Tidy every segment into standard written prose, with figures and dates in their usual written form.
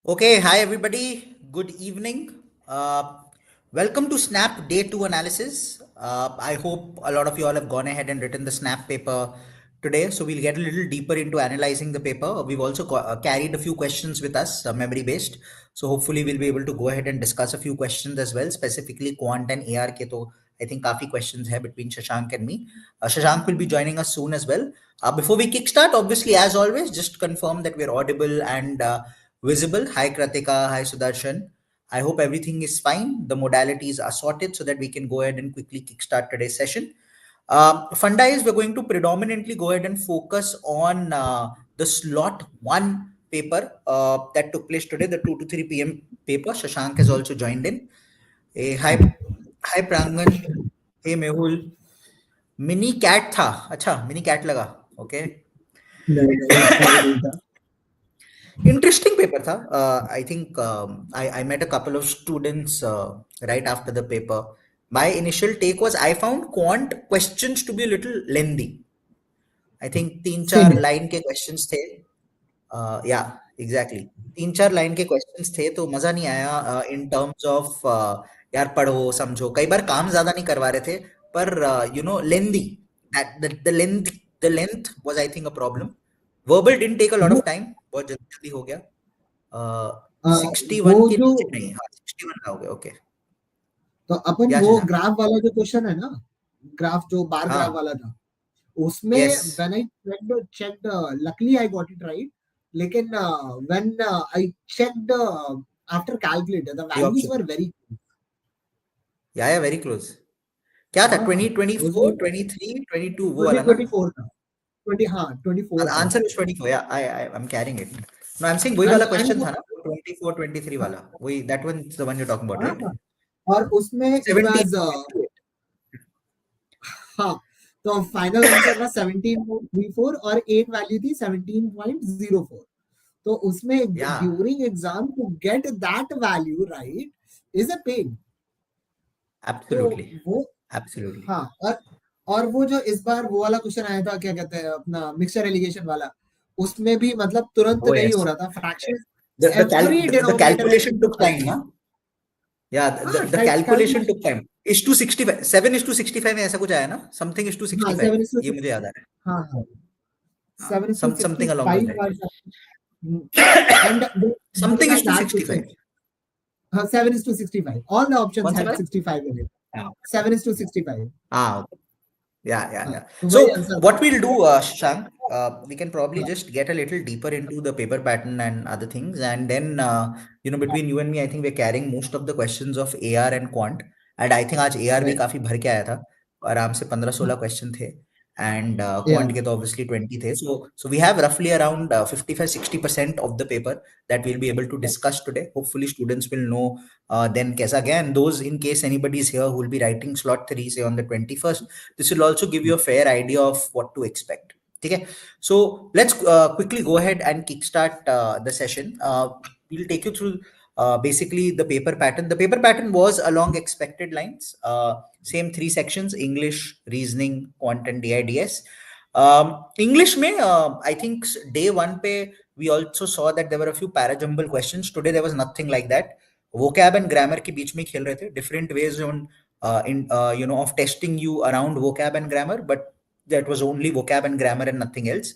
Okay, hi everybody. Good evening. Welcome to Snap Day 2 analysis. I hope a lot of you all have gone ahead and written the Snap paper today. So we'll get a little deeper into analyzing the paper. We've also carried a few questions with us, memory based. So hopefully we'll be able to go ahead and discuss a few questions as well, specifically Quant and AR ke to I think काफी questions hai between Shashank and me. Shashank will be joining us soon as well. Before we kickstart, obviously, as always, just confirm that we're audible and visible. Hi Kratika, hi Sudarshan. I hope everything is fine. The modalities are sorted so that we can go ahead and quickly kickstart today's session. Funda is we're going to predominantly go ahead and focus on the slot one paper that took place today, the 2 to 3 p.m. paper. Shashank has also joined in. Hi Prangan. Hey Mehul. Mini cat था अच्छा mini cat लगा okay नहीं इतना भी नहीं था Interesting paper tha. I think I met a couple of students right after the paper. My initial take was I found quant questions to be a little lengthy. I think तीन same चार है line के questions थे. या exactly तीन चार line के questions थे तो मजा नहीं आया इन टर्म्स ऑफ यार पढ़ो समझो कई बार काम ज्यादा नहीं करवा रहे थे पर lengthy the length was I think a problem verbal didn't take a lot वो ऑफ टाइम बहुत जल्दी जल्दी हो गया वो 61 के जो नीचे नहीं हाँ 61 का हो गया ओके तो अपन या वो शशांक ग्राफ वाला जो क्वेश्चन है ना ग्राफ जो बार ग्राफ हाँ वाला था उसमें yes when I checked luckily I got it right लेकिन when I checked after calculator the the values option were very या वेरी क्लोज क्या था हाँ 20 24 उसमें 23 22 वो वाला ना 2024 था 20 हाँ 24 The था answer is 24. Yeah, I'm carrying it. No, I'm saying वही एंड वाला एंड question वो था ना 24, 23 वाला वही that one is the one you're talking about, हाँ right? हाँ और उसमें इट 17. वाज हाँ तो फाइनल आंसर था 17.34 और एक वैल्यू थी 17.04 तो उसमें Yeah, during exam to get that value right is a pain तो absolutely, वो absolutely. हाँ और वो जो इस बार वो वाला क्वेश्चन आया था क्या कहते हैं अपना मिक्सचर एलिगेशन वाला उसमें भी मतलब तुरंत Oh नहीं हो yes. रहा था fraction The every the denominator has calculation to took time, be ना? Yeah, हाँ the calculation calculation took time. Is to 65, 7 is to 65 में ऐसा कुछ आया ना? Something is to हाँ 65. 7 is to ये मुझे याद आ रहा हाँ हाँ है. 7 is to Something along those 65 lines. and Something by is to that question 65. 7 is to 65 all the options कौन सा had वाला? 65 in it हाँ. 7 is to 65 हाँ. Yeah. हाँ तो So वही आंसर था what we'll do, Shank, we can probably just get a little deeper into the paper pattern and other things, and then between you and me, I think we're carrying most of the questions of AR and Quant, and I think आज AR भी right काफी भर के आया था, आराम से 15-16 question थे, and yeah Quant के तो obviously 20 थे, so we have roughly around 55-60% of the paper that we'll be able to discuss today. Hopefully, students will know then कैसा गया, and those in case anybody is here who will be writing slot 3 say on the 21st. This will also give you a fair idea of what to expect. Okay, so let's quickly go ahead and kickstart the session. We'll take you through basically the paper pattern. The paper pattern was along expected lines. Same three sections: English, Reasoning, Quant, and DIDS. English में I think day one पे we also saw that there were a few parajumble questions. Today there was nothing like that. Vocab and grammar के बीच में खेल रहे थे. Different ways on of testing you around vocab and grammar, but that was only vocab and grammar and nothing else.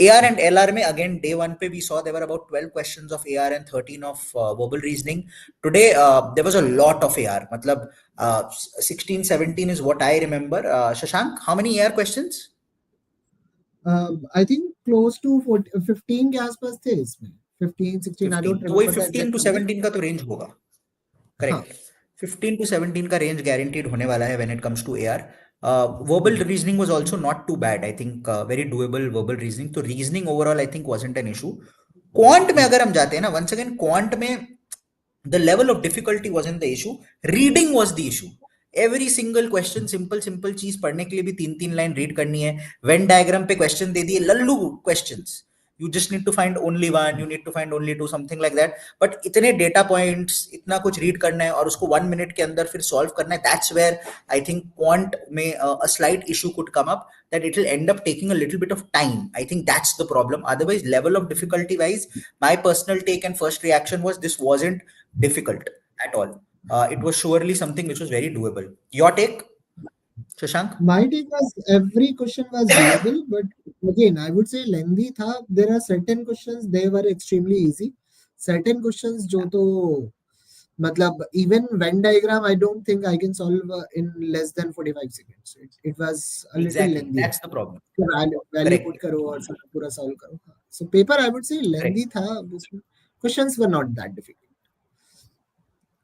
AR and LR में again day one पे we saw there were about 12 questions of AR and 13 of verbal reasoning. Today there was a lot of AR. मतलब 16, 17 is what I remember. Shashank, how many AR questions? I think close to 15 के आसपास थे इसमें 15 16 I 15. don't तो वही remember the 15 exact to number 17 का तो range होगा. हाँ करेक्ट 15 to 17 का रेंज गारंटीड होने वाला है when it comes to AR verbal reasoning was also not too bad. I think very doable verbal reasoning. तो reasoning overall I think wasn't an issue. Quant में अगर हम जाते हैं ना once again quant में the level of difficulty wasn't the issue. Reading was the issue. Every single question simple चीज पढ़ने के लिए भी 3-3 लाइन रीड करनी है. Venn diagram पे क्वेश्चन दे दिए Lallu questions. you just need to find only one, you need to find only two, something like that. But इतने data points, इतना कुछ read करना है और उसको 1 minute के अंदर फिर solve करना है, that's where I think quant में a slight issue could come up, that it will end up taking a little bit of time. I think that's the problem. Otherwise, level of difficulty wise, my personal take and first reaction was this wasn't difficult at all. It was surely something which was very doable. Your take, Shashank? My take was every question was doable, but again, I would say lengthy tha. There are certain questions they were extremely easy. Certain questions जो तो मतलब even Venn diagram I don't think I can solve in less than 45 seconds. It was a little Exactly. lengthy. That's the problem. Value Correct. put करो और सब पूरा solve करो. So paper I would say lengthy Correct. था. Questions were not that difficult.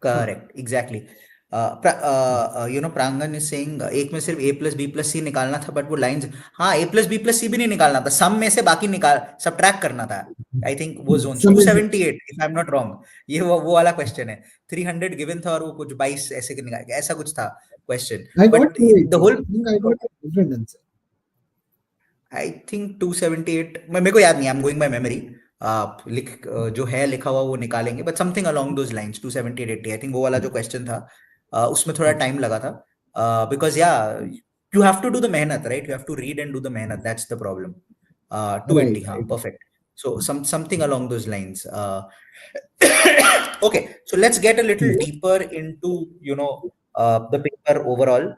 Correct. Exactly. Prangan is saying एक में सिर्फ A+B+C निकालना था, बट वो लाइंस, हाँ A+B+C भी नहीं निकालना था, सम में से बाकी निकाल सब्ट्रैक्ट करना था. आई थिंक वो Jones 278 if I am not wrong, ये वो वाला क्वेश्चन है. 300 गिवन था और वो कुछ 22 ऐसे के निकाल, ऐसा कुछ था question. I got but the 280. Whole, I think I got a different answer. I think 278, मेरे को याद नहीं, I am going by memory. जो है लिखा हुआ वो निकालेंगे, but something along those lines 278 80. I think वो वाला जो क्वेश्चन था उसमें थोड़ा टाइम लगा था, because yeah you have to do the मेहनत, right? You have to read and do the मेहनत, दैट्स द प्रॉब्लम. 280, हाँ, Right. perfect. So something along those lines. Okay, so let's get a little deeper into, the paper overall.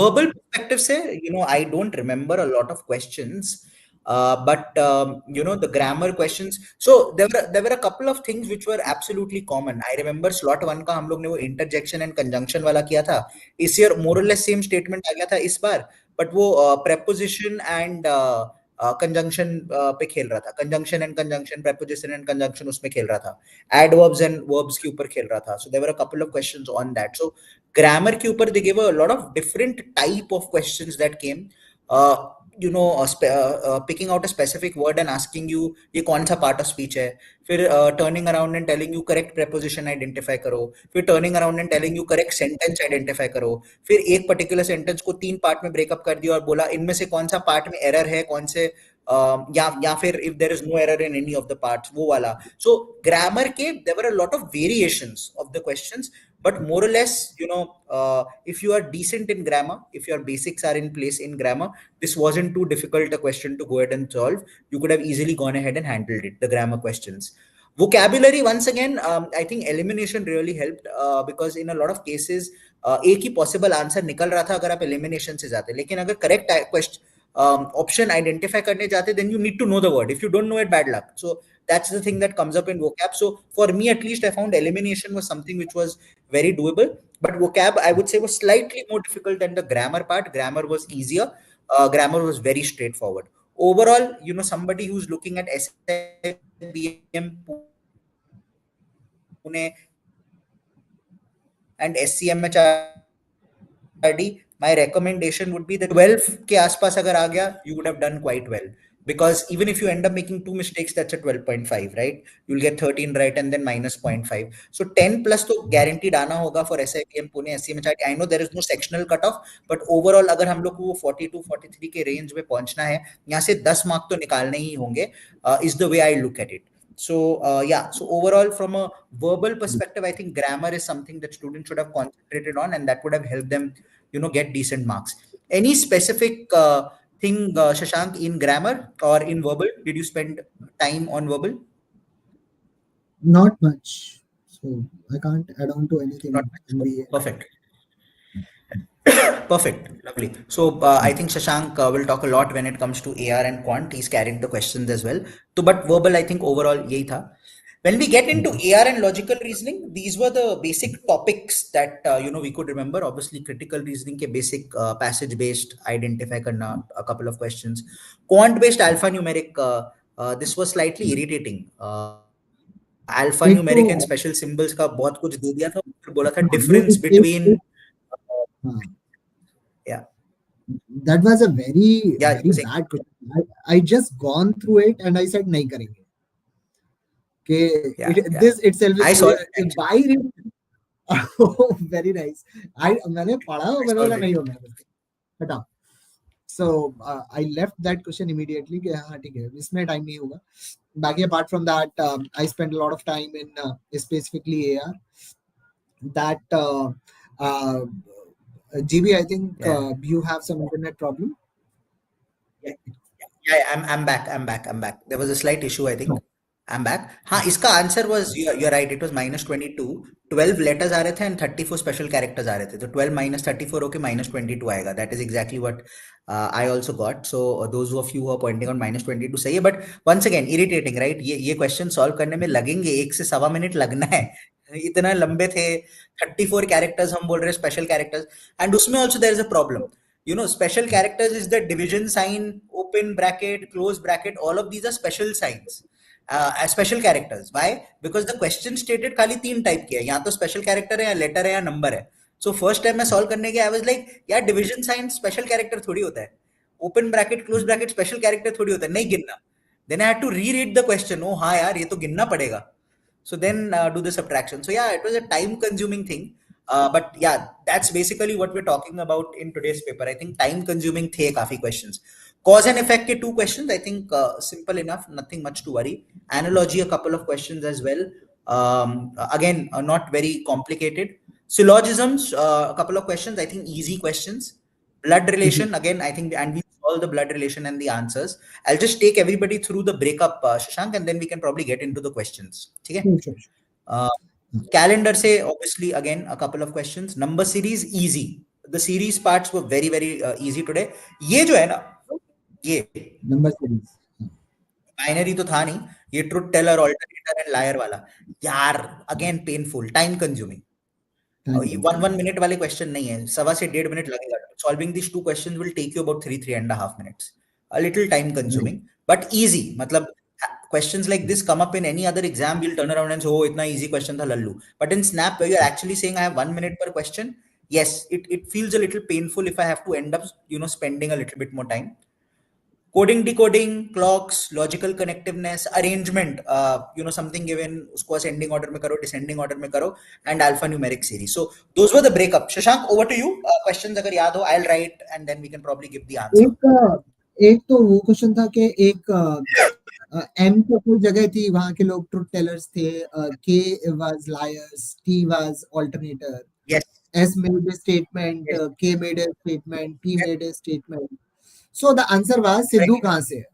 Verbal perspective say, I don't remember a lot of questions, but the grammar questions. So there were a couple of things which were absolutely common. I remember slot 1 का हम लोग ने वो interjection and conjunction वाला किया था. इस year more or less same statement आ गया था इस बार, but वो preposition and कंजंक्शन पे खेल रहा था. Conjunction and conjunction, preposition and conjunction उसमें खेल रहा था. एडवर्ब्स एंड वर्ब्स के ऊपर खेल रहा था. So there were a couple of questions on that. So grammar के ऊपर they give a lot of different type of questions that came. Picking out a specific word and asking you ये कौन सा पार्ट ऑफ स्पीच है, फिर turning around and telling you correct preposition identify करो, फिर turning around and telling you correct sentence identify करो, फिर एक पर्टिकुलर सेंटेंस को 3 पार्ट में ब्रेकअप कर दिया और बोला इनमें से कौन सा पार्ट में एरर है, कौन से या फिर if there is no error in any of the parts, वो वाला. सो ग्रामर के there were a lot of variations of the questions, but more or less, if you are decent in grammar, if your basics are in place in grammar, this wasn't too difficult a question to go ahead and solve. You could have easily gone ahead and handled it, the grammar questions. Vocabulary, once again, I think elimination really helped, because in a lot of cases एक ही possible answer निकल रहा था अगर आप elimination से जाते, लेकिन अगर correct question option identify करने जाते, then you need to know the word. If you don't know it, bad luck. So that's the thing that comes up in vocab. So for me, at least, I found elimination was something which was very doable, but vocab I would say was slightly more difficult than the grammar part. Grammar was easier. Grammar was very straightforward. Overall, somebody who's looking at SIBM Pune and SCMHRD, my recommendation would be that 12 के आसपास अगर आ गया, you would have done quite well. Because even if you end up making 2 mistakes, that's a 12.5, right? You'll get 13 right and then minus 0.5. So 10 plus तो guaranteed आना होगा for SIBM Pune, SCMHRD. I know there is no sectional cutoff, but overall अगर हम लोग को वो 42, 43 के range में पहुंचना है, यहाँ से 10 mark तो निकालने ही होंगे, is the way I look at it. So so overall, from a verbal perspective, I think grammar is something that students should have concentrated on, and that would have helped them, get decent marks. Any specific thing, Shashank, in grammar or in verbal? Did you spend time on verbal? Not much. So I can't add on to anything. Not much. MBA. Perfect. Perfect. Lovely. So I think Shashank will talk a lot when it comes to AR and Quant. He's carried the questions as well. So, but verbal, I think overall, yahi tha. When we get into AR and logical reasoning, these were the basic topics that we could remember. Obviously, critical reasoning ke basic passage-based identify karna, a couple of questions. Quant-based alphanumeric, this was slightly irritating. एक Alphanumeric तो and special symbols का बहुत कुछ दे दिया था. फिर बोला था वो difference between. हाँ, Yeah. that was a very Yeah, very bad question. I just gone through it and I said नहीं करेंगे. Okay, this itself I is saw it by reading. Oh, very nice. मैंने पढ़ा और मैंने बोला actually. नहीं होगा हटाओ. So I left that question immediately कि हाँ ठीक है इसमें टाइम नहीं होगा. Back apart from that, I spent a lot of time in specifically AR. That uh, GB, I think Yeah. you have some internet problem. Yeah, yeah, yeah, I'm back. There was a slight issue, I think. I'm back. हाँ, इसका answer was you're right. It was -22. 12 letters आ रहे थे and 34 special characters आ रहे थे. तो 12 minus 34 होके -22 आएगा. That is exactly what I also got. So those of you who are pointing on -22 सही है. But once again, irritating, right? ये question solve करने में लगेंगे 1 से 1.25 मिनट लगना है. इतना लंबे थे. 34 characters हम बोल रहे हैं special characters. And उसमें also there is a problem. You know, special characters is the division sign, open bracket, close bracket. All of these are special signs, as special characters. Why? Because the question stated खाली 3 type की है. या तो special character है, या letter है, या number है. सो फर्स्ट टाइम मैं सॉल्व करने के आई वाज लाइक यार डिविजन साइन स्पेशल कैरेक्टर थोड़ी होता है. Open bracket close bracket special character थोड़ी होता है. नहीं गिनना. Then I had to reread the question. Oh हाँ यार ये तो गिनना पड़ेगा. So then do the subtraction. So yeah, it was a time consuming thing. But yeah, that's basically what we're talking about in today's paper. I think time consuming the काफी questions. Cause and effect के 2 questions. I think simple enough, nothing much to worry. Analogy a couple of questions as well. Again, not very complicated. Syllogisms, a couple of questions. I think easy questions. Blood relation again. I think, and we solve the blood relation and the answers. I'll just take everybody through the breakup, Shashank, and then we can probably get into the questions. Okay. Sure. Uh, calendar say obviously again a couple of questions. Number series easy. The series parts were very easy today. ये जो है ना ये Number series. Binary तो था नहीं. ये truth teller alternator and liar वाला यार again painful time consuming. Time ये 1 1 मिनट consuming. वाले क्वेश्चन नहीं है. 1.25 से 1.5 मिनट लगेगा. Solving these 2 questions will take you about 3.5 minutes. A little time Right. consuming but easy. मतलब questions like this come up in any other exam, we'll turn around and say oh इतना easy question था Lallu. But in Snap where you're actually saying I have 1 minute per question, yes it feels a little painful if I have to end up spending a little bit more time. Coding decoding clocks logical connectiveness arrangement, something given उसको ascending order में करो descending order में करो and alphanumeric series. So those were the breakup. Shashank, over to you. Questions अगर याद हो I'll write and then we can probably give the answer. एक तो वो क्वेश्चन था कि एक एम तो कोई जगह थी वहां के लोग ट्रुथ टेलर्स थे. के was lawyers, tea was alternator, Yes. S made a statement, Yes. के made a statement, T Yes. Made a statement. So the answer was Sidhu Correct. कहां से है.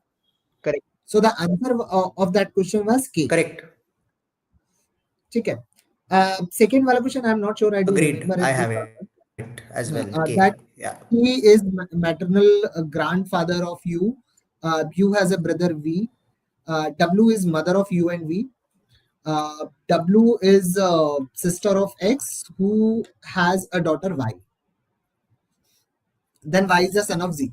Correct. So the answer of that question was के. Correct. ठीक है. Second वाला question I am not sure, I do Agreed. Remember I it. have it as well. K. That Yeah. he is maternal grandfather of you. You has a brother V. W is mother of U and V. W is sister of X who has a daughter Y. Then Y is the son of Z.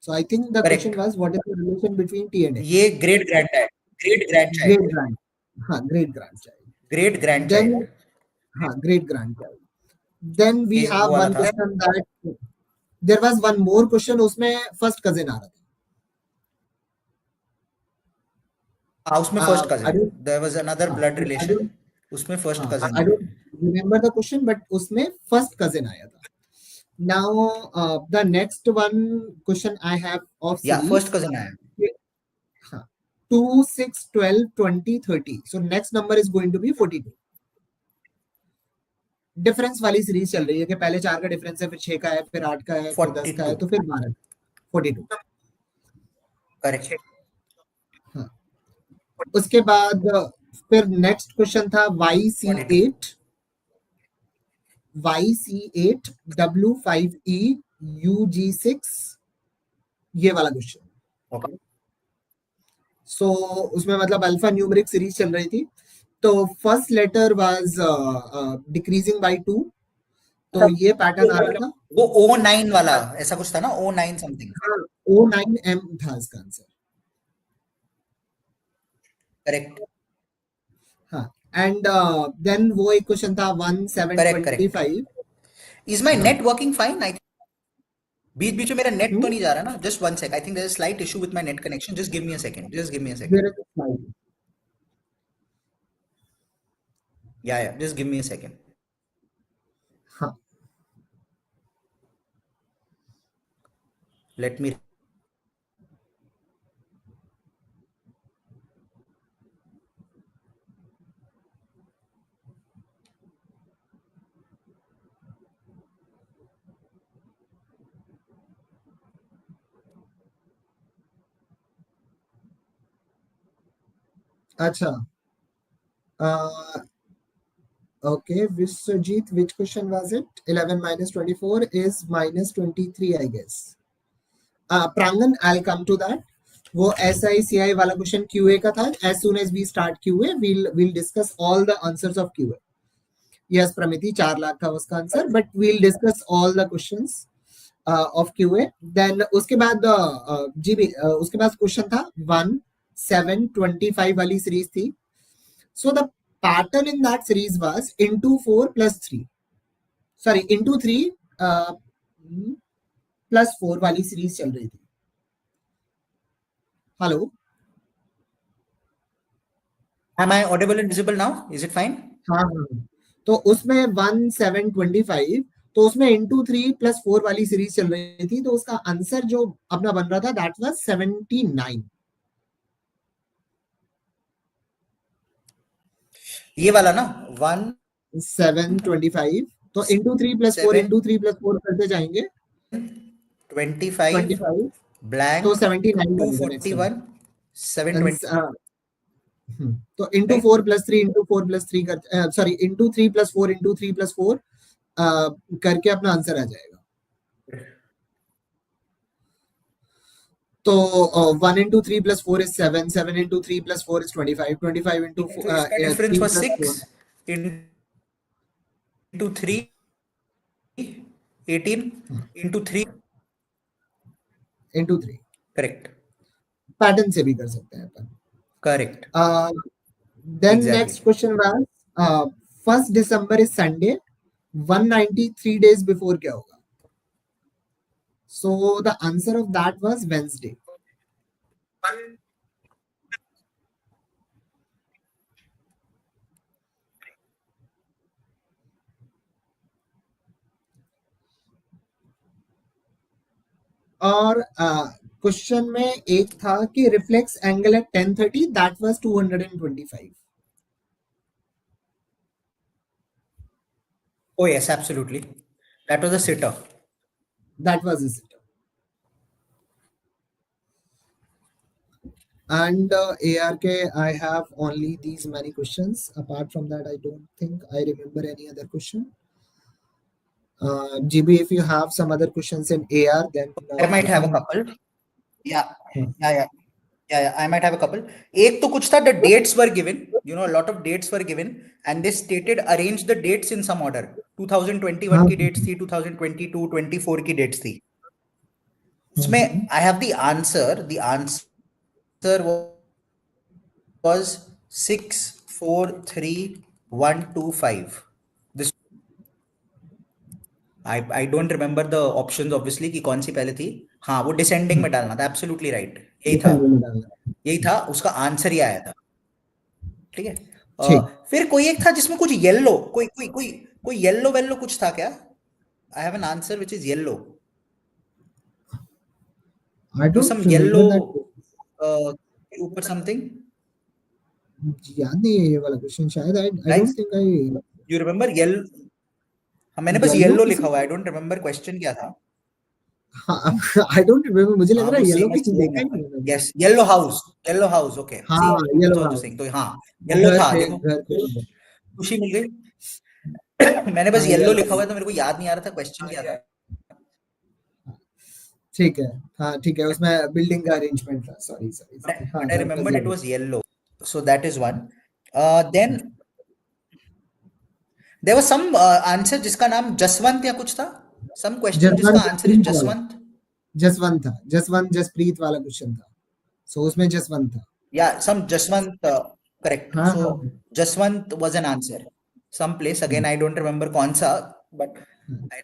So I think the question Correct. was what is the relation between T and ये X? great grandchild. Great Great grandchild. grand. Great grandchild. Great Then grandchild. great grandchild. Then we ये वो have वाला one था. question that there was one more question. उसमें first cousin आ रहा था. हाँ उसमें first I cousin. don't there was another blood I relation. don't उसमें फर्स्ट कजिन I था. don't remember the question, but उसमें first cousin आया था. Now the next one question I have of या फर्स्ट series. कजिन आया. हाँ, 2, 6, 12, 20, 30. So next number is going to be 42. Difference वाली series चल रही है कि पहले 4 का डिफरेंस है, फिर 6 का है, फिर 8 का है, फिर 10 का है, 42. तो फिर 12. 42. करेक्ट. हाँ. उसके बाद फिर नेक्स्ट क्वेश्चन था quantity. YC8, YC8, W5E, UG6, ये वाला क्वेश्चन. ओके. सो उसमें मतलब अल्फा न्यूमेरिक सीरीज चल रही थी. तो first letter was decreasing by 2. तो ये पैटर्न आ रहा था. वो O9 वाला ऐसा कुछ था ना. O9 something. O9M था इसका आंसर. करेक्ट. हाँ. एंड देन वो एक क्वेश्चन था करेक्ट. करेक्ट. 1725. इज माय हाँ. Net working fine? आई बीच बीच में मेरा नेट तो नहीं जा रहा ना. Just one sec. I think there is slight issue with my net connection. Just give me a second. Just give me a second. There is a slide. Yeah just give me a second. हाँ. let me अच्छा, okay, Vishwajit, which question was it? 11 minus 24 is minus 23, I guess. Prangan, I'll come to that. वो SICI वाला question QA का था. As soon as we start QA, we'll discuss all the answers of QA. Yes, Pramiti, 4 lakh था उसका answer, but we'll discuss all the questions of QA. Then उसके बाद उसके बाद क्वेश्चन था 1, 7, 25 वाली सीरीज थी. So the pattern in that series was into 4 plus 3. Sorry, into 3 plus 4 वाली सीरीज चल रही थी. Hello, am I audible and visible now? Is it fine? हाँ हाँ. तो उसमें 1, 7, 25, तो उसमें into 3 plus 4 वाली सीरीज चल रही थी. तो उसका आंसर जो अपना बन रहा था दैट वाज 79. ये वाला ना 1 7, 25. तो into 3 plus 4 7 into 3 plus 4 करते जाएंगे 25 25. तो blank 79 बनेगा नेक्स्ट टाइम. 241 720 तो into right? 4 plus 3 into 4 plus 3 कर sorry into 3 plus 4 into 3 plus 4 करके अपना आंसर आ जाएगा. तो 1 into 3 plus 4 is 7. 7 into 3 plus 4 is 25. 25 into तो इसका difference 3 was plus 4 6 into 3 18 into 3 into 3. correct pattern से भी कर सकते हैं अपन. correct Then exactly next question was 1st December is Sunday. 193 days before क्या होगा? So the answer of that was Wednesday. और क्वेश्चन में एक था कि reflex angle at 10:30 that was 225. oh yes absolutely that was a sitter That was it. And ARK, I have only these many questions. Apart from that, I don't think I remember any other question. GB, if you have some other questions in AR, then I might I have a can. couple yeah yeah I might have a couple एक तो कुछ था the dates were given you know a lot of dates were given and they stated arrange the dates in some order 2021 की dates थी 2022 24 की dates थी उसमें I have the answer was 643125 this I don't remember the options obviously कि कौन सी पहले थी हाँ वो डिसेंडिंग में डालना था एब्सोल्युटली राइट यही था उसका आंसर ही आया था ठीक है ठीक. फिर कोई एक था जिसमें कुछ येलो कोई येलो वेल्लो कुछ था क्या I have an answer which is yellow I some don't yellow remember that. ऊपर समथिंग याद नहीं है ये वाला क्वेश्चन शायद. I don't guys think I. You remember yellow मैंने बस येलो येलो किसी लिखा हुआ आई डोंट रिमेम्बर क्वेश्चन क्या था I don't remember. मुझे लग हाँ रहा वो है येलो सेम कहीं देखा ही नहीं है मैंने. यस येलो हाउस ओके हाँ, see that's yellow what house. saying तो हाँ येलो घर था थे, देखो घर थे. खुशी मिल गई मैंने बस हाँ, येलो येलो. लिखा हुआ है तो मेरे को याद नहीं आ रहा था क्वेश्चन क्या था ठीक है. हाँ, ठीक है. उसमें बिल्डिंग का अरेंजमेंट था. Sorry sorry. हाँ, but I that was remembered it yellow. was yellow so that is one then there was some answer जिसका नाम जसवंत या कुछ था some question जिसका जसवंत आंसर इज जसप्रीत वाला. जसवंत जसवंत था. जसवंत जसप्रीत वाला क्वेश्चन था. सो उसमें जसवंत था. या some जसवंत correct हाँ so हाँ Jaswant was an answer some place हाँ, again I don't remember कौन सा but हाँ. I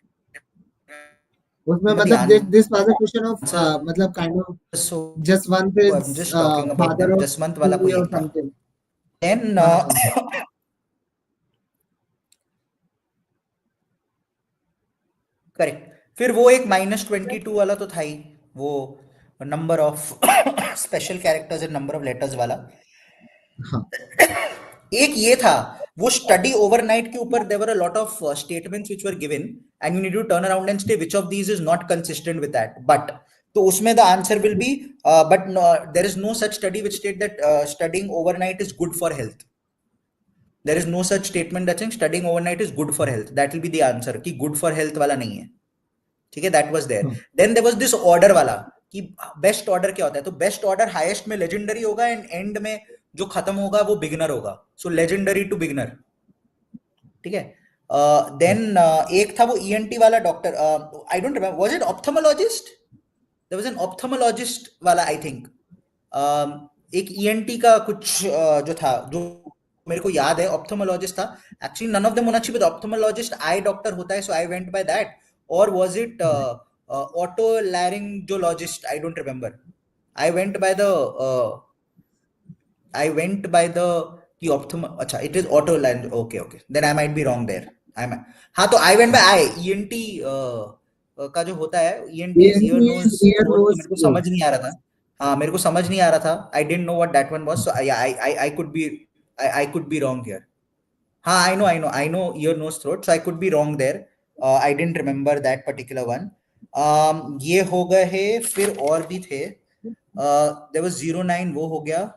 उसमें remember the मतलब this was a question of answer मतलब kind of so Jaswant I'm is just talking about father them of Jaswant वाला मी कोई और एक था समथिंग. then हाँ हाँ करेक्ट फिर वो एक -22 वाला तो था ही वो number of special characters and number of letters वाला। हाँ एक ये था, वो स्टडी ओवरनाइट के ऊपर there were a lot of statements which were given and you need to turn around and state which of these is not consistent with that, but तो उसमें the answer will be but there is no such study which state that studying overnight is good for health. There is no such statement that saying studying overnight is good for health, that will be the answer कि good for health वाला नहीं है। ठीक है, that was there. हाँ then there was this order वाला कि best order क्या होता है, तो बेस्ट ऑर्डर हाईएस्ट में लेजेंडरी होगा एंड एंड में जो खत्म होगा वो बिगिनर होगा, सो लेजेंडरी टू बिगिनर। ठीक है। देन एक था वो ईएनटी वाला doctor, I don't remember was it ophthalmologist, there was an ophthalmologist वाला आई थिंक। एक ईएनटी का कुछ जो था, जो मेरे को याद है ऑप्थेमोलॉजिस्ट था। एक्चुअली नन ऑफ देम होना चाहिए, ऑप्थेमोलॉजिस्ट आई डॉक्टर होता है, so I went by that. और was it otolaryngologist, I don't remember. I went by the I went by the कि अच्छा it is auto line, okay okay, then I might be wrong there। हाँ, तो I went by I ENT का जो होता है, ENT is ear ENT nose is ear throat, तो nose मेरे को throat. समझ नहीं आ रहा था। हाँ, मेरे को समझ नहीं आ रहा था, I didn't know what that one was, so I could be I could be wrong here। हाँ, I know ear nose throat, so I could be wrong there। I didn't remember that particular one। ये हो गए, फिर और भी थे। there was 09, वो हो गया।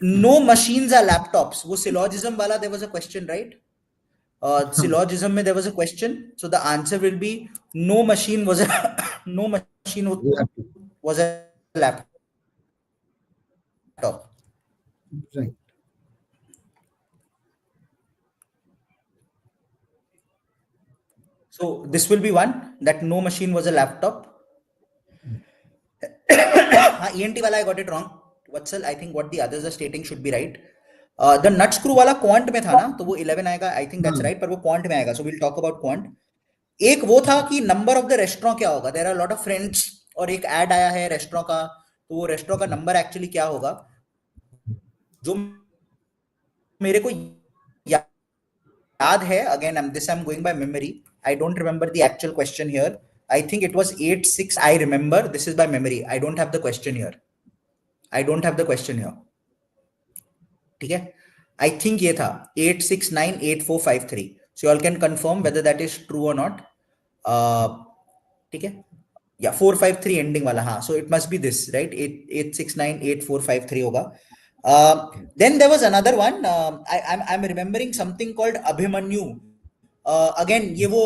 No machines are laptops, वो syllogism वाला, there was a question, right? हाँ Syllogism में there was a question, so the answer will be no machine was a no machine laptop. was a laptop। Right. So this will be one, that no machine was a laptop। हाँ, ENT वाला I got it wrong। Vatsal, I think what the others are stating should be right। The nut screw वाला quant में था ना, तो वो 11 आएगा, I think that's हाँ right, पर वो quant में आएगा, so we'll talk about quant। एक वो था कि नंबर ऑफ द रेस्टोरेंट क्या होगा, there are lot of friends, और एक ऐड आया है रेस्टोरेंट का, तो वो रेस्टोरेंट का नंबर एक्चुअली क्या होगा, जो मेरे को याद है, again I am going by memory, I don't remember the actual question here. I think it was 86, I remember, this is by memory, I don't have the question here, I don't have the question here. ठीक है, I think ये था 8698453, so all can confirm whether that is true और not. ठीक है, या 453 ending वाला, हाँ, so it must be this, right, 8698453 होगा। Then there was another one, I am remembering something called Abhimanyu. Again ये वो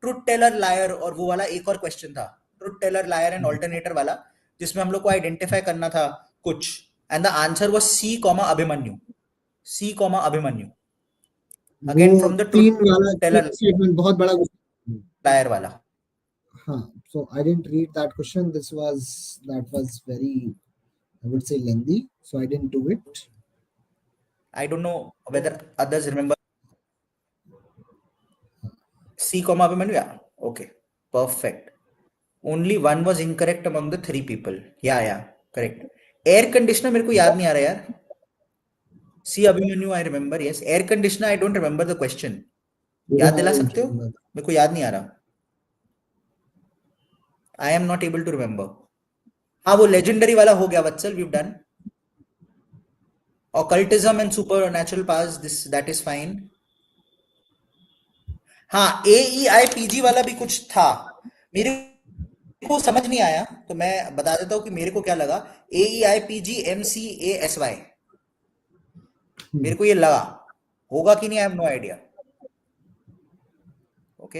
ट्रुथ टेलर लायर और वो वाला एक और क्वेश्चन था, truth teller liar and alternator वाला, जिसमें हम लोग को आइडेंटिफाई करना था कुछ, and the answer was C comma Abhimanyu, C comma Abhimanyu, वो अगेन फ्रॉम द ट्रुथ तीन वाला टेलर तीन स्टेटमेंट बहुत बड़ा question। लायर वाला। हाँ, so I didn't read that question. That was very, I would say, lengthy, so I didn't do it. I don't know whether others remember C comma Abhimanyu, yeah, okay, perfect। Only one was incorrect among the three people, yeah, correct। Air conditioner मेरे को याद नहीं आ रहा यार। See Abhimanyu I remember, yes, air conditioner I don't remember the question, Even याद I दिला don't सकते हो, remember that. मेरे को याद नहीं आ रहा, I am not able to remember. हाँ, वो लेजेंडरी वाला हो गया Vatsal, we done. Occultism and supernatural powers, this that is fine. हाँ, AEIPG वाला भी कुछ था, मेरे को समझ नहीं आया, तो मैं बता देता हूँ कि मेरे को क्या लगा। AEIPGMCASY, मेरे को ये लगा, होगा कि नहीं, I have no idea. Okay,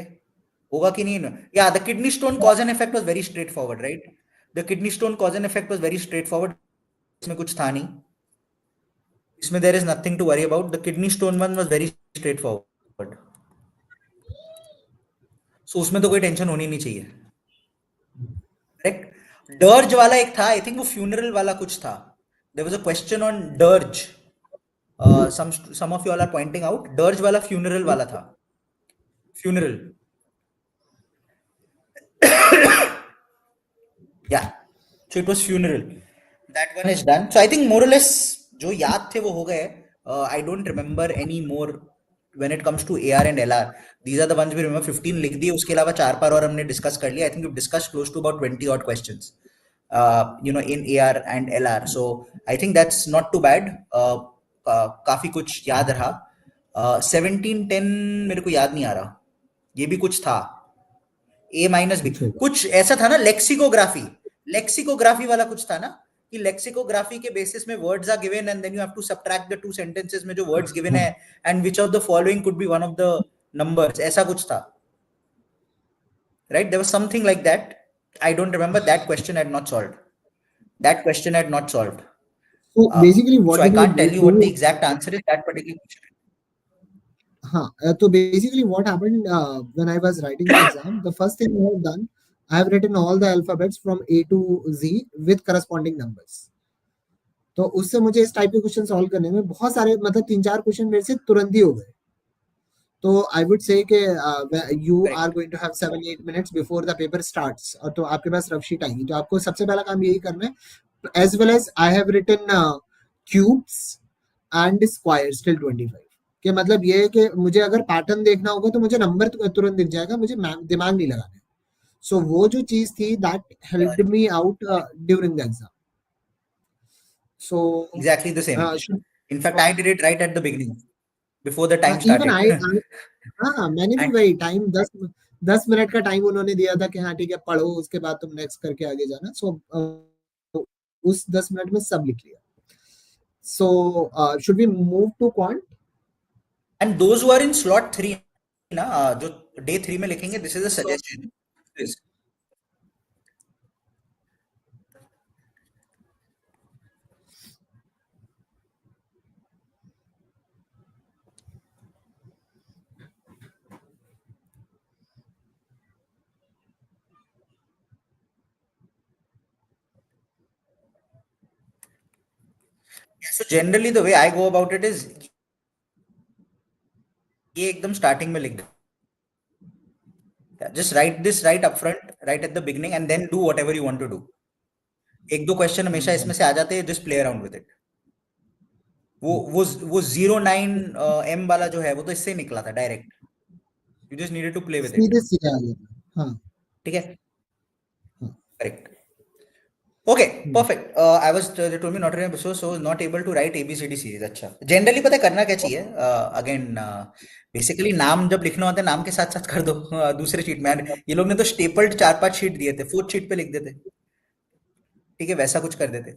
होगा कि नहीं, yeah the kidney stone cause and effect was very straightforward, right, the kidney stone cause and effect was very straightforward, इसमें कुछ था नहीं, इसमें there is nothing to worry about, the kidney stone one was very straightforward, so उसमें तो कोई tension होनी नहीं चाहिए, करेक्ट। डर्ज वाला एक था, आई थिंक वो फ्यूनरल वाला कुछ था, there was a question on dirge, some of you all are pointing out, dirge वाला फ्यूनरल वाला था, फ्यूनरल, या, so it was funeral, that one is done, so I think more or less जो याद थे वो हो गए। I don't remember any more when it comes to AR and LR, these are the ones we remember. 15 लिख दिए, उसके अलावा 4 और हमने discuss कर लिया. I think we've discussed close to about 20 odd questions, in AR and LR. So I think that's not too bad. काफी कुछ याद रहा. 1710 मेरे को याद नहीं आ रहा. ये भी कुछ था. A माइनस बी कुछ ऐसा था ना. लेक्सिकोग्राफी वाला कुछ था ना, कि लेक्सिकोग्राफी के बेसिस में words are given and then you have to subtract the two sentences में जो वर्ड्स गिवन है and which of the following could be one of the numbers. ऐसा कुछ था, right? There was something like that. I don't remember. That question had not solved. So basically, what So I did can't you tell you do? what the exact answer is that particular question. So basically, what happened when I was writing the exam, the first thing I have done, I have written all the alphabets from A to Z with corresponding numbers. तो उससे मुझे इस type के question solve करने में बहुत सारे, मतलब 3-4 क्वेश्चन मेरे से तुरंत ही हो गए. तो आई वुड से कि you are going to have 7-8 minutes before the paper starts, और तो आपके पास रफ शीट आएगी. तो आपको सबसे पहला काम यही करना है. As well as I have written cubes and squares till 25. कि मतलब ये है कि मुझे अगर पैटर्न देखना होगा तो मुझे नंबर तुरंत दिख जाएगा, मुझे दिमाग नहीं लगाना है. सो वो जो चीज थी that helped me out during the exam. So exactly the same. In fact, I did it right at the beginning, before the time even started. हाँ, मैंने भी वही टाइम 10 मिनट का टाइम उन्होंने दिया था कि हाँ ठीक है पढ़ो, उसके बाद तुम नेक्स्ट करके आगे जाना. सो उस 10 मिनट में सब लिख लिया. So should we move to quant? And those who are in slot 3 ना, जो day 3 में लिखेंगे, this is a suggestion. Please. So generally the way I go about it is ये एकदम starting में लिख दो. Just write this right up front, right at the beginning, and then do whatever you want to do. एक दो question हमेशा इसमें से आ जाते हैं. Just play around with it. वो 09 M वाला जो है वो तो इससे निकला था direct. You just needed to play with it. सीधे सीधे आ गया था. हाँ ठीक है. Correct. Okay, perfect. I was they told me not to write episode, so not able to write ABCD series. अच्छा. Generally पता है करना क्या चाहिए? Again, basically नाम जब लिखना होता है नाम के साथ साथ कर दो. दूसरे शीट में ये लोग ने तो स्टेपल्ड 4-5 शीट दिए थे, 4th शीट पे लिख देते. ठीक है, वैसा कुछ कर देते.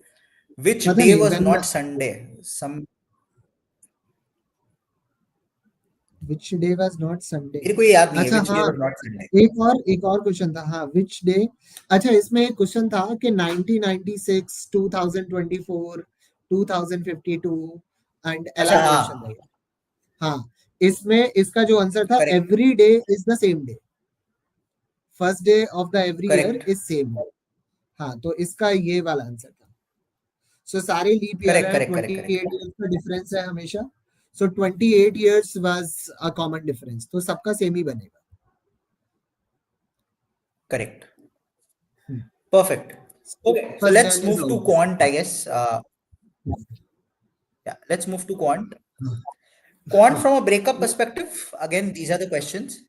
Which पता day नहीं was when not Sunday? which day was not Sunday? मेरे को ये याद नहीं है अच्छा which day हाँ, was not Sunday. एक और क्वेश्चन था. हाँ, which day. अच्छा, इसमें एक क्वेश्चन था कि 1996, 2024, 2052 एंड अच्छा LR क्वेश्चन था. हाँ, इसमें इसका जो आंसर था, Correct. Every day is the same day. First day of the every year Correct. Is same. हाँ, तो इसका ये वाला आंसर था. सो सारे लीप ईयर Correct, है, correct, 28 correct, correct. ईयर्स का डिफरेंस है हमेशा. सो 28 years was a common difference, तो सबका सेम ही बनेगा. Correct. Perfect. Okay, so first let's day is move to always. quant, I guess. Yeah, let's move to quant. Quant from a breakup perspective, again, these are the questions.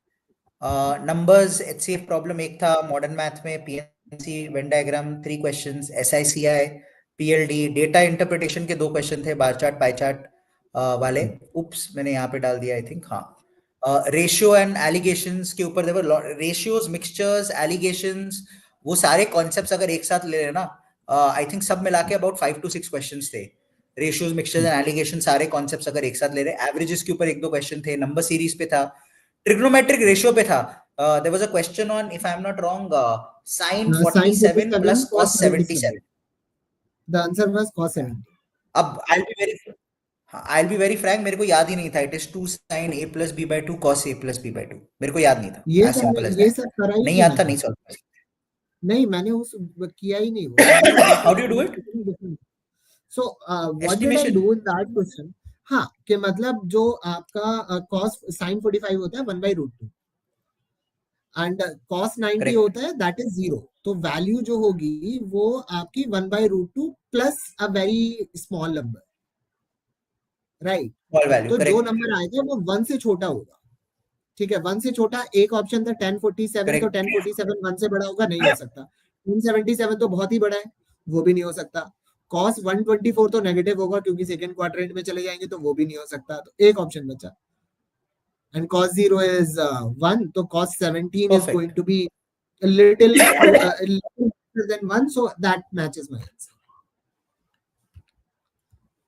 Numbers, HCF problem एक था, modern math में PNC, Venn diagram, 3 questions, SICI, PLD, data interpretation के 2 question थे, bar chart, pie chart वाले. Oops, मैंने यहाँ पे डाल दिया, I think. हाँ. Ratio and allegations के ऊपर there were ratios, mixtures, allegations, वो सारे concepts अगर एक साथ ले लेना, I think सब मिला के about 5 to 6 questions थे. रेशियोज, मिक्सचर्स एंड एलिगेशन सारे कॉन्सेप्ट्स अगर एक साथ ले रहे. एवरेजेस के ऊपर 1-2 क्वेश्चन थे. नंबर सीरीज पे था. ट्रिग्नोमेट्रिक रेशियो पे था. There was a question on, if I am not wrong, sin Sin 47 47 plus cos cos 77. 77. The answer was cos 70. अब I'll be very frank, मेरे को याद ही नहीं था. It is 2 sin a plus b by 2 cos a plus b by 2. मेरे को याद नहीं था. ये as simple as ये that. सब करा ही नहीं नहीं याद था, मैंने. नहीं सॉल्व. नहीं, मैंने उस किया ही नहीं वो. मैंने सोचा How do you do it? So what did I Estimation. Do in that question. हाँ, कि मतलब जो आपका cos sin 45 होता है 1/√2 एंड cos 90 Correct. होता है, दैट इज 0. तो वैल्यू जो होगी वो आपकी 1/√2 plus a very small number. Right. Small value तो जो करेक्ट नंबर आएगा वो 1 से छोटा होगा, ठीक है। 1 से छोटा एक ऑप्शन था 1047, तो करेक्ट 1047 1 से बड़ा होगा, नहीं हो सकता। 1077 तो बहुत ही बड़ा है, वो भी नहीं हो सकता। कॉस 124 तो नेगेटिव होगा क्योंकि सेकंड क्वाड्रेंट में चले जाएंगे, तो वो भी नहीं हो सकता। तो एक ऑप्शन बचा, एंड cos 0 is 1, तो cos 17 is going perfect to be a little to a little better than 1, so that matches my answer.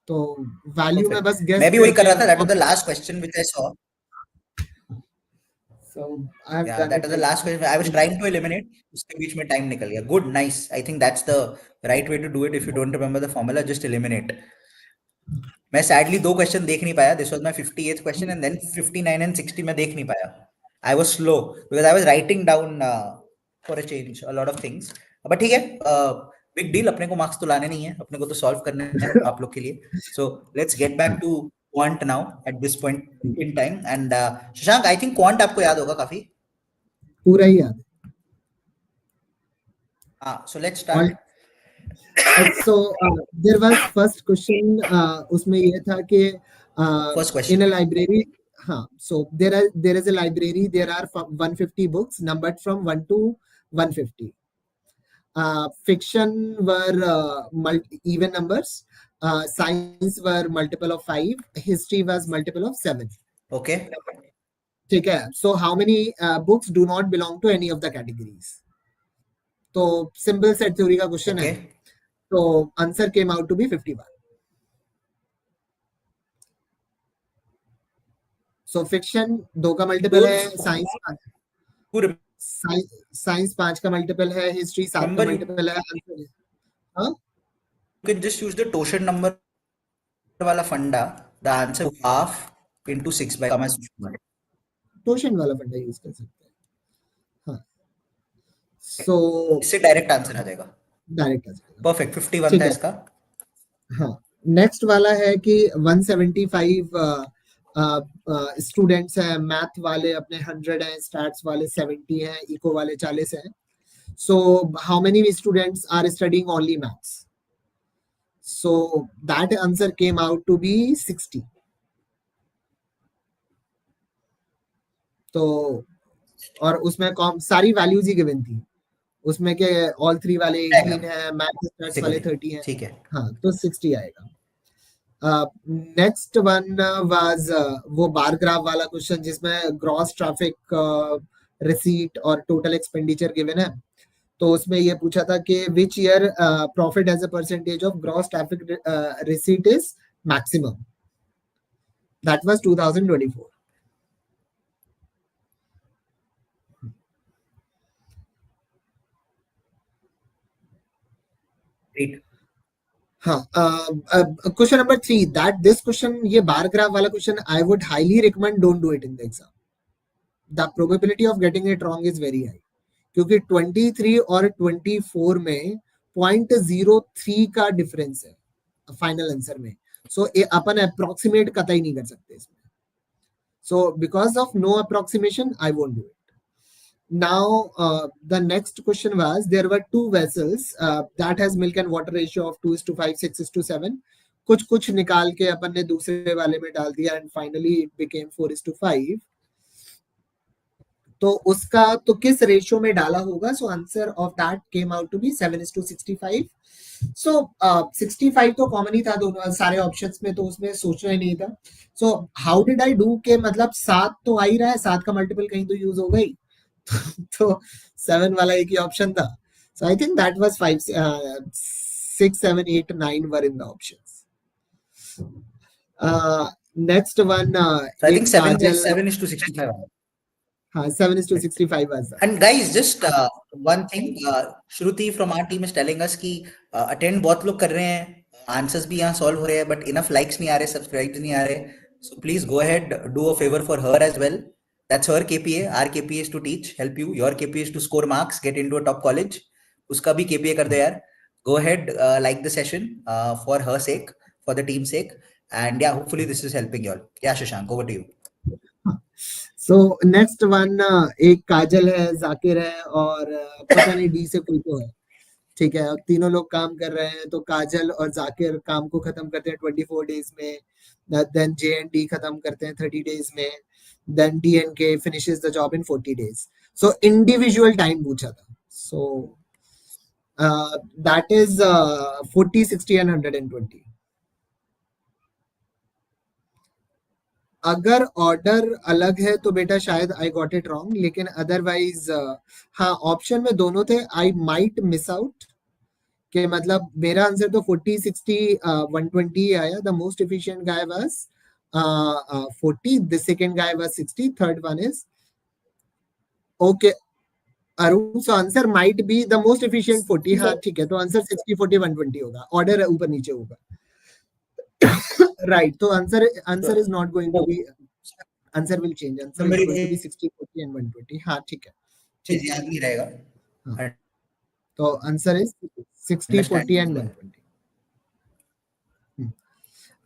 तो वैल्यू में बस परफेक्ट गेस मैं भी वही कर करके रहा था, that was the option, last question which I saw. so I have Yeah, done that it was the like last question. I was trying to eliminate. उसके बीच में time निकल गया. Good, nice. I think that's the right way to do it. If you don't remember the formula, just eliminate. मैं sadly दो question देख नहीं पाया. This was my 58th question, and then 59 and 60 मैं देख नहीं पाया. I was slow because I was writing down for a change a lot of things. But ठीक है, big deal. अपने को marks तो लाने नहीं है, अपने को तो solve करने हैं आप लोग के लिए. So let's get back to quant now at this point in time. And Shashank, I think quant आपको याद होगा काफी. पूरा ही याद हाँ, so let's है। start. So there was first question, उसमें ये था कि First in a question. library, हाँ, so there is a library, there are 150 books numbered from 1 to 150. Fiction were even numbers, science were multiple of 5, history was multiple of 7. Okay. ठीक है, so how many books do not belong to any of the categories? तो simple set theory का question है, Okay. तो answer came out to be 51. So fiction 2 का multiple है, Those who science 5 का multiple है, हिस्ट्री 7 का remember, you मल्टीपल है, आंसर। हाँ, can just use the Toshan number वाला फंडा. The answer half into 6 by comma. Torsion वाला फंडा यूज कर सकते हैं। हाँ, सो इससे डायरेक्ट आंसर आ जाएगा. डायरेक्ट आ जाएगा। परफेक्ट. 51 ठीक था है, इसका. हाँ। नेक्स्ट वाला है कि 175 स्टूडेंट्स हैं, मैथ वाले अपने 100 हैं, स्टैट्स वाले 70 हैं, इको वाले 40 हैं। So how many students are studying only maths? So that answer came out to be 60. तो और उसमें सारी वैल्यूज ही गिवन थी उसमें के, ऑल 3 वाले 18 आएगा है, मैथ स्टैट्स से वाले करें. 30 है। ठीक है. हाँ, तो 60 आएगा। नेक्स्ट वन वाज वो बार ग्राफ वाला क्वेश्चन जिसमें ग्रॉस ट्रैफिक, रिसीट और टोटल एक्सपेंडिचर गिवन है। तो उसमें ये पूछा था कि which year profit as a percentage of gross traffic receipt is maximum? That was 2024। Great. हाँ, question number 3, that this question, ये बार ग्राफ वाला question, I would highly recommend don't do it in the exam. The probability of getting it wrong is very high, क्योंकि 23 और 24 में 0.03 का difference है final answer में। सो अपन approximate कतई नहीं कर सकते इसमें। So because of no approximation I won't do it. Now, the next question was, there were 2 vessels that has milk and water ratio of 2:5, 6:7. कुछ निकाल के अपन ने दूसरे वाले में डाल दिया, and finally it became 4:5. तो उसका तो किस रेशियो में डाला होगा? So answer of that came out to be 7:65. So 65 तो कॉमन ही था दोनों सारे ऑप्शंस में, तो उसमें सोचना ही नहीं था। So how did I do के मतलब 7 तो आ ही रहा है, 7 का मल्टीपल कहीं तो यूज हो गई। तो 7 वाला एक ही ऑप्शन था। So I think that was 5, 6, 7, 8, 9 were in the options. Next one, So I एक think 7 काजल, 7 is to 65. हाँ, 7:65 was that. And guys, just one thing, Shruti from our team is telling us कि attend बहुत लोग कर रहे हैं, answers भी यहाँ solve हो रहे हैं, but enough likes नहीं आ रहे, subscribes नहीं आ रहे. So please go ahead, do a favor for her as well. That's her KPA. Our KPA is to teach, help you. Your KPA is to score marks, get into a top college. उसका भी KPA कर दो यार. Go ahead, like the session for her sake, for the team's sake. And yeah, hopefully this is helping you all. Yeah, Shashank, over to you. So next one, एक काजल है, जाकिर है, और पता नहीं डी से कोई तो है। ठीक है, अब तीनों लोग काम कर रहे हैं, तो काजल और जाकिर काम को खत्म करते हैं 24 डेज में। देन J&D खत्म करते हैं 30 days में, then D&K finishes the job in 40 days. So individual time पूछा था. So that is 40, 60 and 120. अगर ऑर्डर अलग है तो बेटा शायद आई गॉट इट रॉन्ग, लेकिन अदरवाइज हाँ ऑप्शन में दोनों थे. आई माइट मिस आउट कि मतलब मेरा आंसर तो 40, 60, 120 आया. The most efficient guy was 40, the second guy was 60, third one is okay Arun. So answer might be the most efficient 40. हाँ ठीक है, तो आंसर 60, 40, 120 होगा. ऑर्डर ऊपर नीचे होगा. राइट. तो answer is not going to be, answer will change. Answer is going to be 60, 40 and 120. हाँ ठीक है, ठीक याद नहीं रहेगा. हाँ. तो answer is 60, 40 and 120.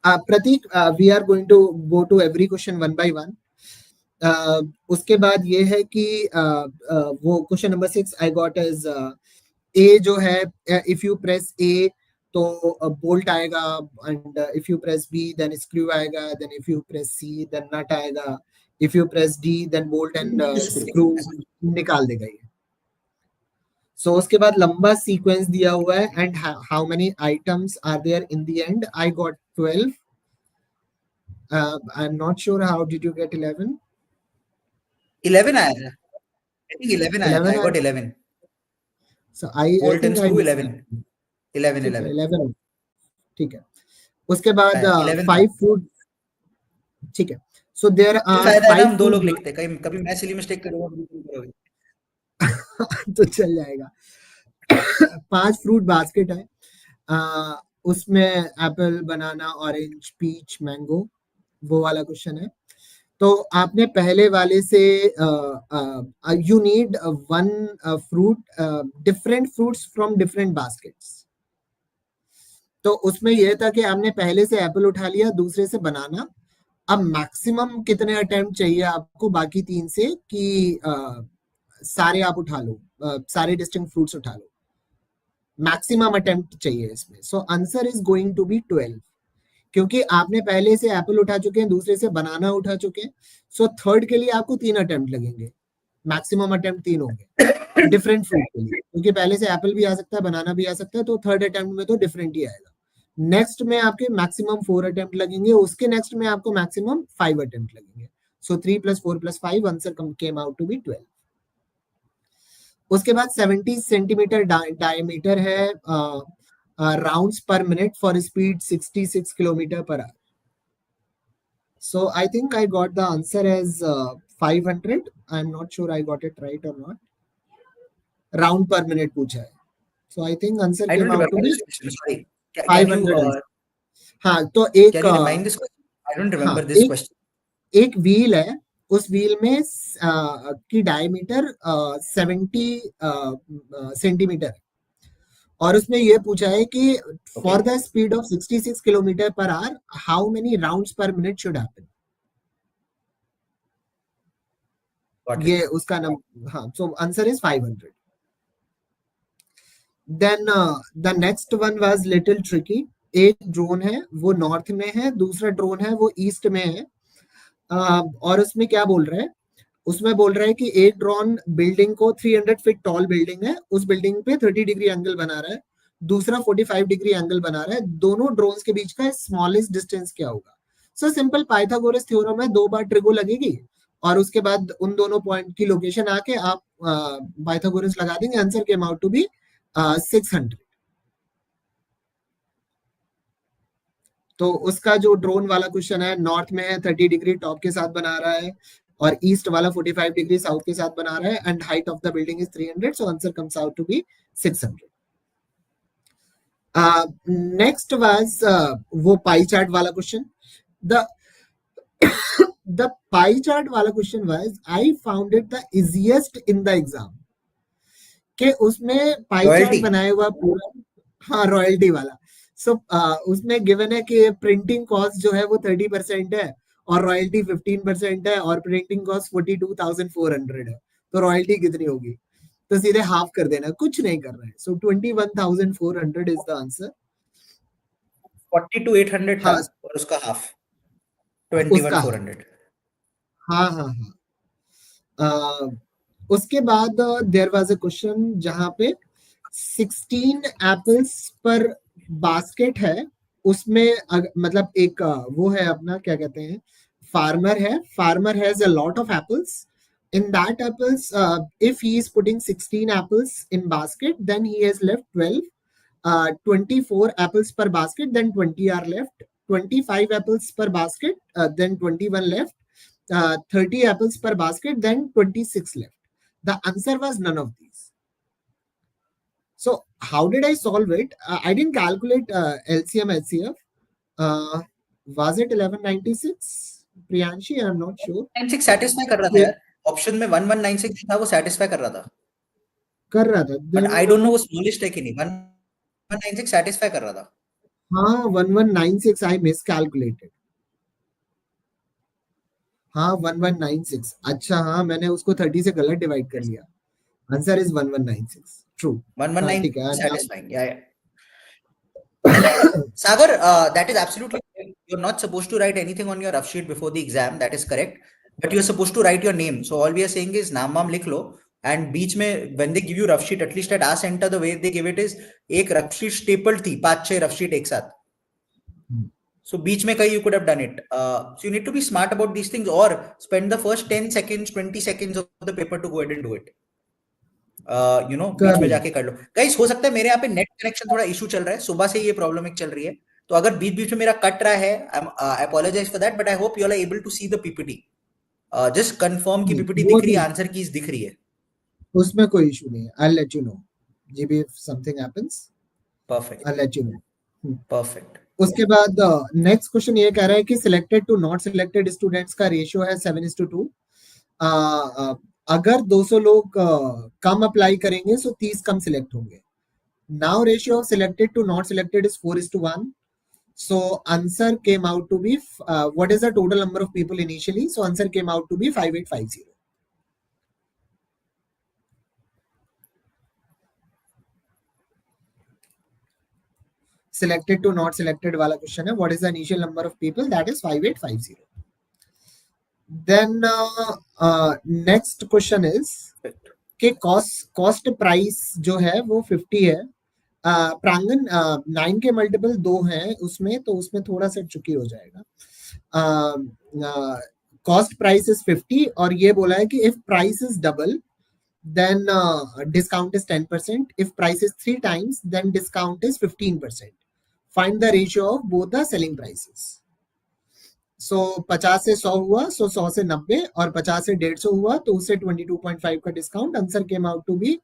Prateek, we are going to go to every question one by one. उसके बाद ये है कि वो question number 6 I got is A जो है, इफ यू प्रेस ए तो बोल्ट आएगा, and if you press B then screw आएगा, then if you press C then nut आएगा, if you press D then bolt and screw निकाल देगा ये. सो उसके बाद लंबा सीक्वेंस दिया हुआ है, and how many items are there in the end. I got 12. I am not sure how did you get 11. 11 आया था. I think 11 आया था. I got 11. So I Bolt think and I screw missed 11. that. 11, ठीक है, 11. 11. ठीक है. उसके बाद 11 था. 5 fruit. ठीक है. So there फिर are फायदा है ना, 5 हम दो लोग fruit. लिखते हैं. कहीं कभी मैं सिली मिस्टेक करूंगा तो तुम करोगे. तो चल जाएगा. 5 फ्रूट बास्केट है. उसमें एप्पल, बनाना, ऑरेंज, पीच, मैंगो, वो वाला क्वेश्चन है. तो आपने पहले वाले से you need one fruit, different fruits from different baskets. तो उसमें यह था कि आपने पहले से एप्पल उठा लिया, दूसरे से बनाना. अब मैक्सिमम कितने अटेम्प्ट चाहिए आपको बाकी 3 से कि सारे आप उठा लो, सारे डिस्टिंक्ट फ्रूट्स उठा लो. मैक्सिमम अटेम्प्ट चाहिए इसमें. So answer is going to be 12, क्योंकि आपने पहले से एप्पल उठा चुके हैं, दूसरे से बनाना उठा चुके हैं. सो थर्ड के लिए आपको 3 अटेम्प्ट लगेंगे. मैक्सिमम अटेम्प्ट 3 होंगे डिफरेंट फ्रूट के लिए, क्योंकि पहले से एप्पल भी आ सकता है, बनाना भी आ सकता है. तो थर्ड अटेम्प्ट में तो डिफरेंट ही आएगा. नेक्स्ट में आपके मैक्सिमम 4 अटेम्प्ट लगेंगे, उसके नेक्स्ट में आपको मैक्सिमम 5 अटेम्प्ट लगेंगे. So 3 + 4 + 5 answer came out to be 12. उसके बाद 70 सेंटीमीटर डायमीटर है, rounds per minute for speed 66 kilometre per hour. So I think I got the answer as 500. I'm not sure I got it right or not. Round per minute पूछा है. So I think answer I came don't out to remember be this question. Sorry. Can you 500. हाँ तो एक can you remind this question? I don't हाँ remember this question. एक wheel है, उस wheel में की डायमीटर 70 सेंटीमीटर, और उसमें ये पूछा है कि for the speed of 66 kilometre per hour how many rounds per minute should happen. ये उसका नंबर. हाँ, so answer is 500. Then the next one was little tricky. एक ड्रोन है वो नॉर्थ में है, दूसरा ड्रोन है वो ईस्ट में है. और उसमें क्या बोल रहा है, उसमें बोल रहा है कि एक ड्रोन बिल्डिंग को 300 फीट टॉल बिल्डिंग है, उस बिल्डिंग पे 30 डिग्री एंगल बना रहा है, दूसरा 45 डिग्री एंगल बना रहा है. दोनों ड्रोन्स के बीच का स्मॉलेस्ट डिस्टेंस क्या होगा. सो सिंपल पाइथागोरस थ्योरम है, 2 बार ट्रिगो लगेगी और उसके बाद उन दोनों पॉइंट की लोकेशन आके आप पाइथागोरस लगा देंगे. Answer came out to be 600. तो उसका जो ड्रोन वाला क्वेश्चन है, नॉर्थ में है 30 डिग्री टॉप के साथ बना रहा है, और ईस्ट वाला 45 डिग्री साउथ के साथ बना रहा है, and height of the building is 300. So answer comes out to be 600. Next was वो पाई चार्ट वाला question. The the pie chart वाला question was, I found it the easiest in the exam, कि उसमें pie chart बनाया हुआ पूरा. हाँ, royalty वाला. सो उसमें गिवन है कि प्रिंटिंग कॉस्ट जो है वो 30% है, और रॉयल्टी 15% है, और प्रिंटिंग कॉस्ट 42,400 है. तो रॉयल्टी कितनी होगी, तो सीधे हाफ कर देना, कुछ नहीं कर रहे हैं. सो 21,400 इज द आंसर. 42,800 था हाँ, और उसका हाफ. उसका है। 21,400. हाँ हाँ हाँ। उसके बाद देयर वाज अ क्वेश्चन जहां पे 16 एप्पल्स पर बास्केट है। उसमें मतलब एक वो है अपना क्या कहते हैं, फार्मर है, farmer has a lot of apples. In that apples, if he is putting 16 apples in basket, then he has left 12. 24 apples per basket, then 20 are left. 25 apples per basket, then 21 left. 30 apples per basket, then 26 left. The answer was none of these. So how did I solve it? I didn't calculate LCM HCF. Uh, was it 1196? Priyanshi, I'm not sure. 196 satisfy कर रहा था ये यार, option में 1196 था, वो satisfy कर रहा था, कर रहा था but then, I don't know वो स्मॉलेस्ट है कि नहीं। 1196 सेटिस्फाई कर रहा था। हाँ 1196 I miscalculated. हाँ 1196, अच्छा हाँ मैंने उसको 30 से गलत डिवाइड कर लिया। Answer is 1196 true. हाँ ठीक है 1196 now- satisfying, yeah, yeah. Sagar, that is absolutely correct. You're not supposed to write anything on your rough sheet before the exam. That is correct. But you're supposed to write your name. So all we are saying is नाम वाम लिख लो, and बीच में when they give you rough sheet, at least at our center the way they give it is एक rough sheet stapled थी, 5-6 rough sheet एक साथ. So बीच में कहीं you could have done it. So you need to be smart about these things, or spend the first 10 seconds, 20 seconds of the paper to go ahead and do it. बीच में Correct. जाके कर लो guys. हो सकता है मेरे यहाँ पे net connection थोड़ा इशू चल रहा है, सुबह से ये प्रॉब्लम एक चल रही है, तो अगर बीच बीच में मेरा कट रहा है, I apologise for that, but I hope you are able to see the PPT. Just confirm की नहीं पीपीटी वो दिख रही है, नहीं, आंसर कीज दिख रही है। उसमें कोई इशू नहीं है। I'll let you know. Maybe if something happens, perfect, I'll let you know. Perfect. उसके बाद नेक्स्ट क्वेश्चन ये कह रहा है कि selected to not selected students का रेशियो है 7:2। अगर 200 लोग कम अप्लाई करेंगे तो 30 कम सिलेक्ट होंगे। Now ratio of selected to not selected is 4:1. So answer came out to be what is the total number of people initially? So answer came out to be 5850. Selected to not selected वाला question है, what is the initial number of people? That is 5850. Then next question is कि cost price जो है वो 50 है। प्रांगन 9 के multiple 2 हैं उसमें, तो उसमें थोड़ा सा चुकी हो जाएगा। कॉस्ट प्राइस इज 50 और ये बोला है कि if price is double then discount is 10%. If price is 3 times, then discount is 15%. Find the ratio of both the selling prices. So 50 से 100 हुआ, so 100 से 90, और 50 से 150 हुआ, तो उससे 22.5 का discount. Answer came out to be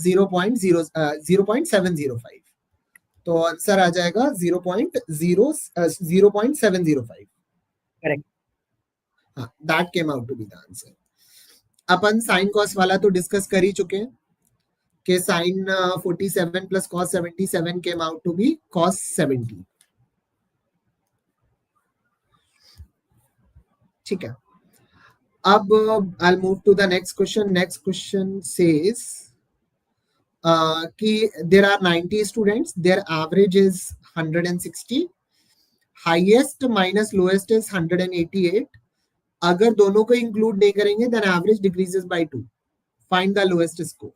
0.705। तो आंसर आ जाएगा 0.705। करेक्ट। हाँ, that came out to be the answer. अपन साइन कॉस वाला तो डिस्कस कर ही चुके हैं कि sine 47 plus cos 77 came out to be cos 70। ठीक है, अब I move to the next question. Next question says कि there are 90 students, their average is 160, highest minus lowest is 188। अगर दोनों को इंक्लूड नहीं करेंगे then average decreases by 2। Find the lowest score.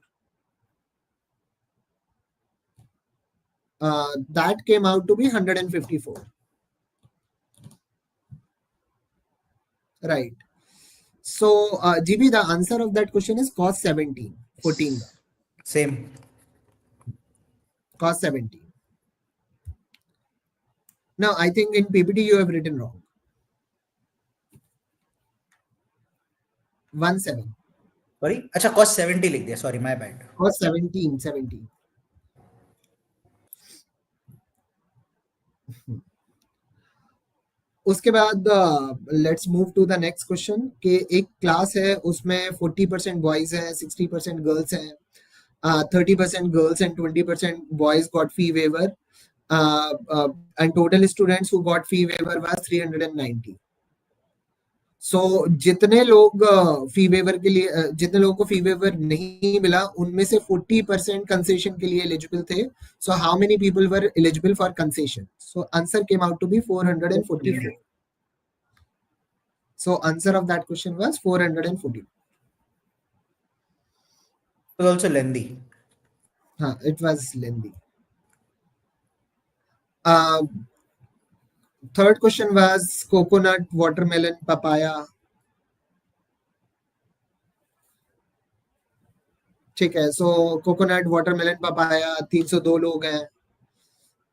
That came out to be 154. Right. So, GB, the answer of that question is cos 17. 14. Same. Cos 17. Now, I think in PPT you have written wrong. 17. Sorry, अच्छा cost 70 लिख दिया, sorry my bad. Cos 17. 17. उसके बाद let's move to the next question कि एक class है उसमें 40% boys हैं, 60% गर्ल्स हैं, 30% girls and 20% boys got fee waiver, and total students who got fee waiver was 390. So जितने लोग फी वेवर के लिए जितने लोगों को फी वेवर नहीं मिला उनमें से 40% कंसेशन के लिए एलिजिबल थे। So how many people were eligible for concession? So answer came out to be 444. So answer of that question was 440. It was also lengthy. It was lengthy. Uh, Third question was coconut, watermelon, papaya. ठीक है, so coconut, watermelon, papaya 302 लोग हैं.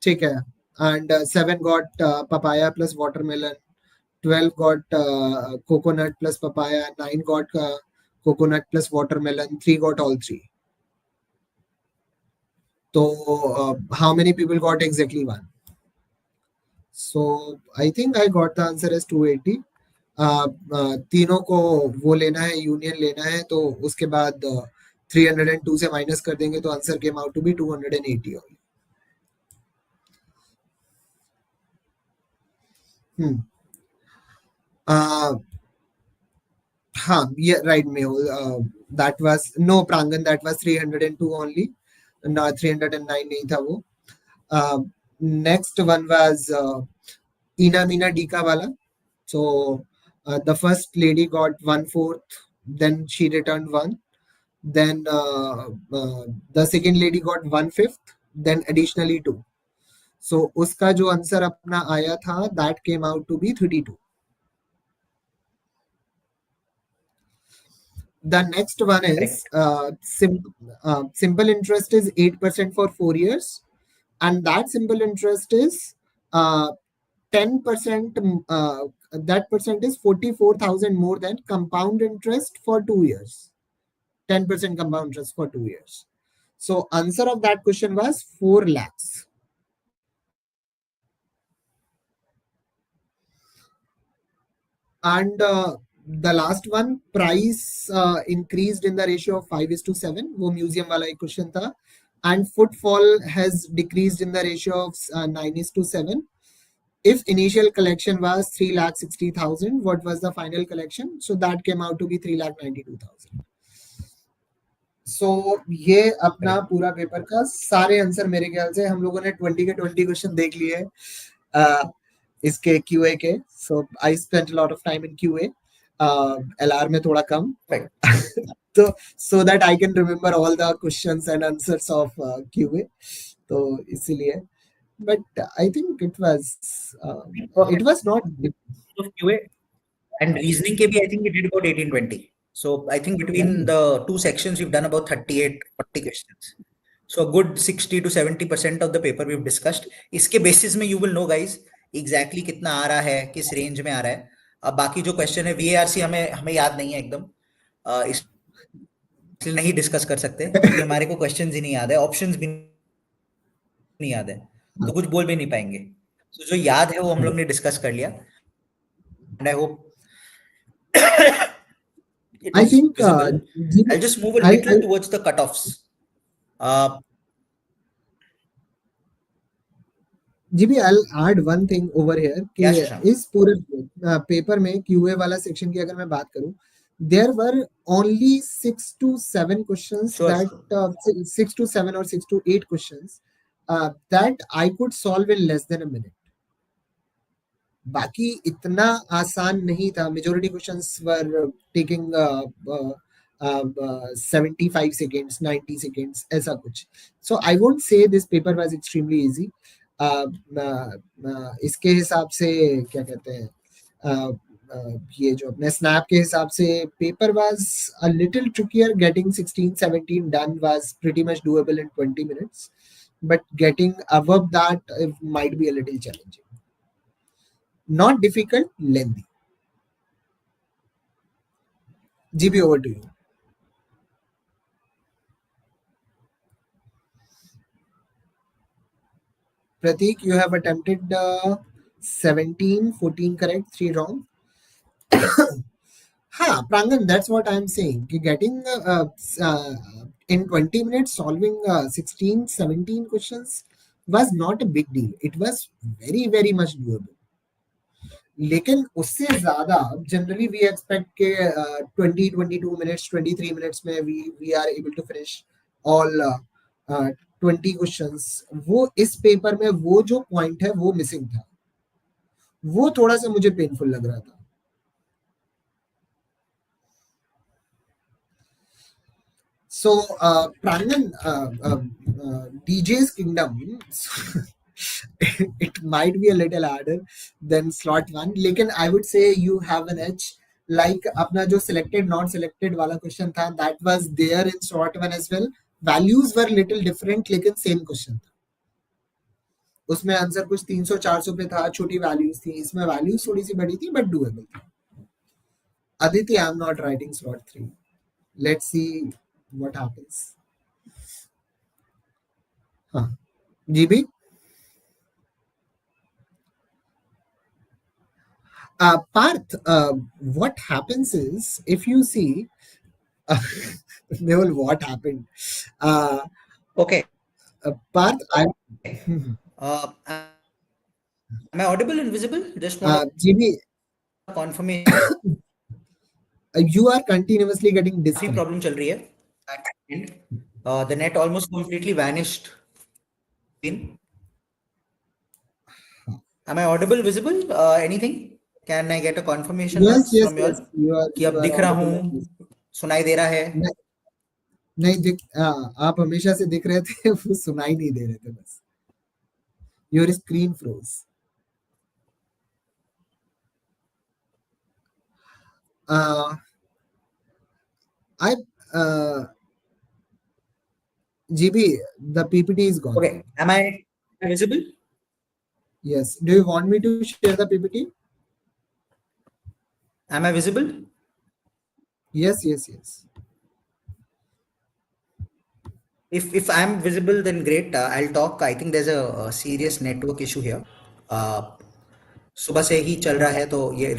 ठीक है, and 7 got papaya plus watermelon, 12 got coconut plus papaya, 9 got coconut plus watermelon, 3 got all three. So how many people got exactly one? So I think I got the answer as 280. तीनों को वो लेना है, union लेना है, तो उसके बाद 302 से माइनस कर देंगे तो answer came out to be 280 only. हाँ, yeah, right, Mehul. That was no Prangan. That was 302 only. No, 309 नहीं था वो. Next one was Ina Mina Dika wala. So the first lady got 1/4. Then she returned one. Then the second lady got 1/5. Then additionally 2. So उसका जो answer अपना आया था, that came out to be 32. The next one is simple interest is 8% for 4 years, and that simple interest is 10%. That percent is 44,000 more than compound interest for 2 years. 10% compound interest for 2 years. So answer of that question was 4 lakhs. And the last one, price increased in the ratio of 5:7. वो museum वाला एक question था. And footfall has decreased in the ratio of 9:7. If initial collection was 3,60,000, what was the final collection? So that came out to be 3,92,000. So ये अपना पूरा paper का सारे answer मेरे ख्याल से हम लोगों ने 20 के 20 क्वेश्चन देख लिए इसके QA के. So I spent a lot of time in QA. LR में थोड़ा कम. So that I can remember all the questions and answers of QA. तो इसीलिए. But I think it was not of QA and reasoning के भी I think we did about 18-20. So I think between the two sections we've done about 38-40 questions. So a good 60 to 70% of the paper we've discussed. इसके basis में you will know guys exactly कितना आ रहा है, किस range में आ रहा है. अब बाकी जो question है VARC हमें याद नहीं है एकदम. इसलिए नहीं डिस्कस कर सकते क्योंकि हमारे को क्वेश्चंस ही नहीं याद है, ऑप्शंस भी नहीं याद है, तो कुछ बोल भी नहीं पाएंगे. तो जो याद है वो हम लोग ने डिस्कस कर लिया. And I hope I think I'll just move a little towards the cutoffs. GB, I'll add one thing over here कि इस पूरे पेपर में QA वाला सेक्शन की अगर मैं बात करूं, there were only 6 to 7 questions that 6 to 7 or 6 to 8 questions that I could solve in less than a minute. बाकी इतना आसान नहीं था. Majority questions were taking 75 seconds, 90 seconds, ऐसा कुछ. So I won't say this paper was extremely easy. इसके हिसाब से क्या कहते हैं, ये जो अपने स्नैप के हिसाब से paper was a little trickier. Getting 16-17 done was pretty much doable in 20 minutes, but getting above that might be a little challenging. Not difficult, lengthy. GB, over to you. Pratik, you have attempted 17, 14 correct, 3 wrong. Prangan, that's what I'm saying. Getting in 20 minutes solving 16, 17 questions was not a big deal. It was very, very much doable. लेकिन उससे ज्यादा generally we expect के 20-22 minutes 23 minutes में we are able to finish all 20 questions. वो इस paper में वो जो पॉइंट है वो मिसिंग था. वो थोड़ा सा मुझे पेनफुल लग रहा था. So, Prangan, DJ's Kingdom, it might be a little harder than slot one. लेकिन I would say you have an edge. Like अपना जो selected not selected वाला question था, that was there in slot one as well. Values were little different, लेकिन same question था. उसमें answer कुछ 300-400 पे था, छोटी वैल्यूज थी. इसमें वैल्यूज थोड़ी सी बड़ी थी, बट डूएबल थी. Aditi, I'm not writing slot 3. Let's see what happens. हाँ, GB. Parth, what happens is, if you see, Mehul, what happened? Okay. Parth, Am I audible and visible? Just want GB, confirmation. you are continuously getting काफी disconnected. Problem चल रही है. The net almost completely vanished. Am I audible, visible? Anything? Can I get a confirmation Yes, once yes, from you all? yes. You कि अब are दिख रहा audible हूँ, at least. सुनाई दे रहा है. नहीं दिख, आप हमेशा से दिख रहे थे, वो सुनाई नहीं दे रहे थे बस. Your screen froze. I GB, the PPT is gone. Okay. Am I visible? Yes. Do you want me to share the PPT? Am I visible? Yes, yes, yes. If I'm visible, then great. I'll talk. I think there's a serious network issue here. सुबह से ही चल रहा है तो ये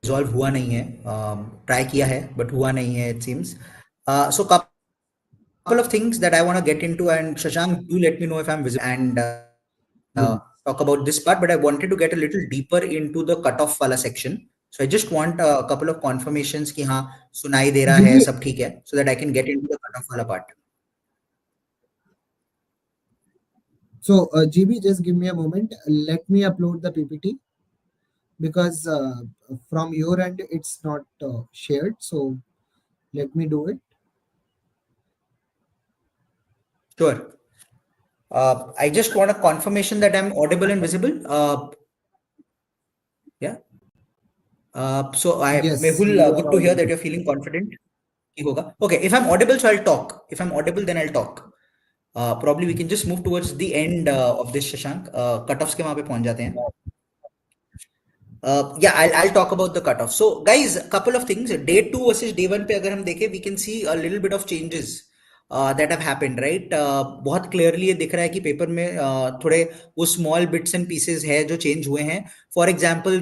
resolve हुआ नहीं है. ट्राई किया है बट हुआ नहीं है it seems. So couple of things that I want to get into, and Shashank, do let me know if I'm visible and talk about this part. But I wanted to get a little deeper into the cutoff wala section. So I just want a couple of confirmations कि हाँ सुनाई दे रहा है, सब ठीक है, so that I can get into the cutoff wala part. So, GB, just give me a moment. Let me upload the PPT because from your end it's not shared. So, let me do it. Sure. I just want a confirmation that I'm audible and visible. Yeah. So Yes, Mehul, you are good to hear that audible. you're feeling confident. कि होगा. Okay, if I'm audible, so I'll talk. If I'm audible, then I'll talk. Probably we can just move towards the end of this, Shashank. Cutoffs के वहाँ पे पहुँच जाते हैं. Yeah, I'll talk about the cutoff. So, guys, a couple of things. Day 2 versus day 1 पे अगर हम देखें, we can see a little bit of changes that have happened, right? बहुत clearly ये दिख रहा है कि पेपर में थोड़े वो small bits and pieces है जो change हुए हैं. For example,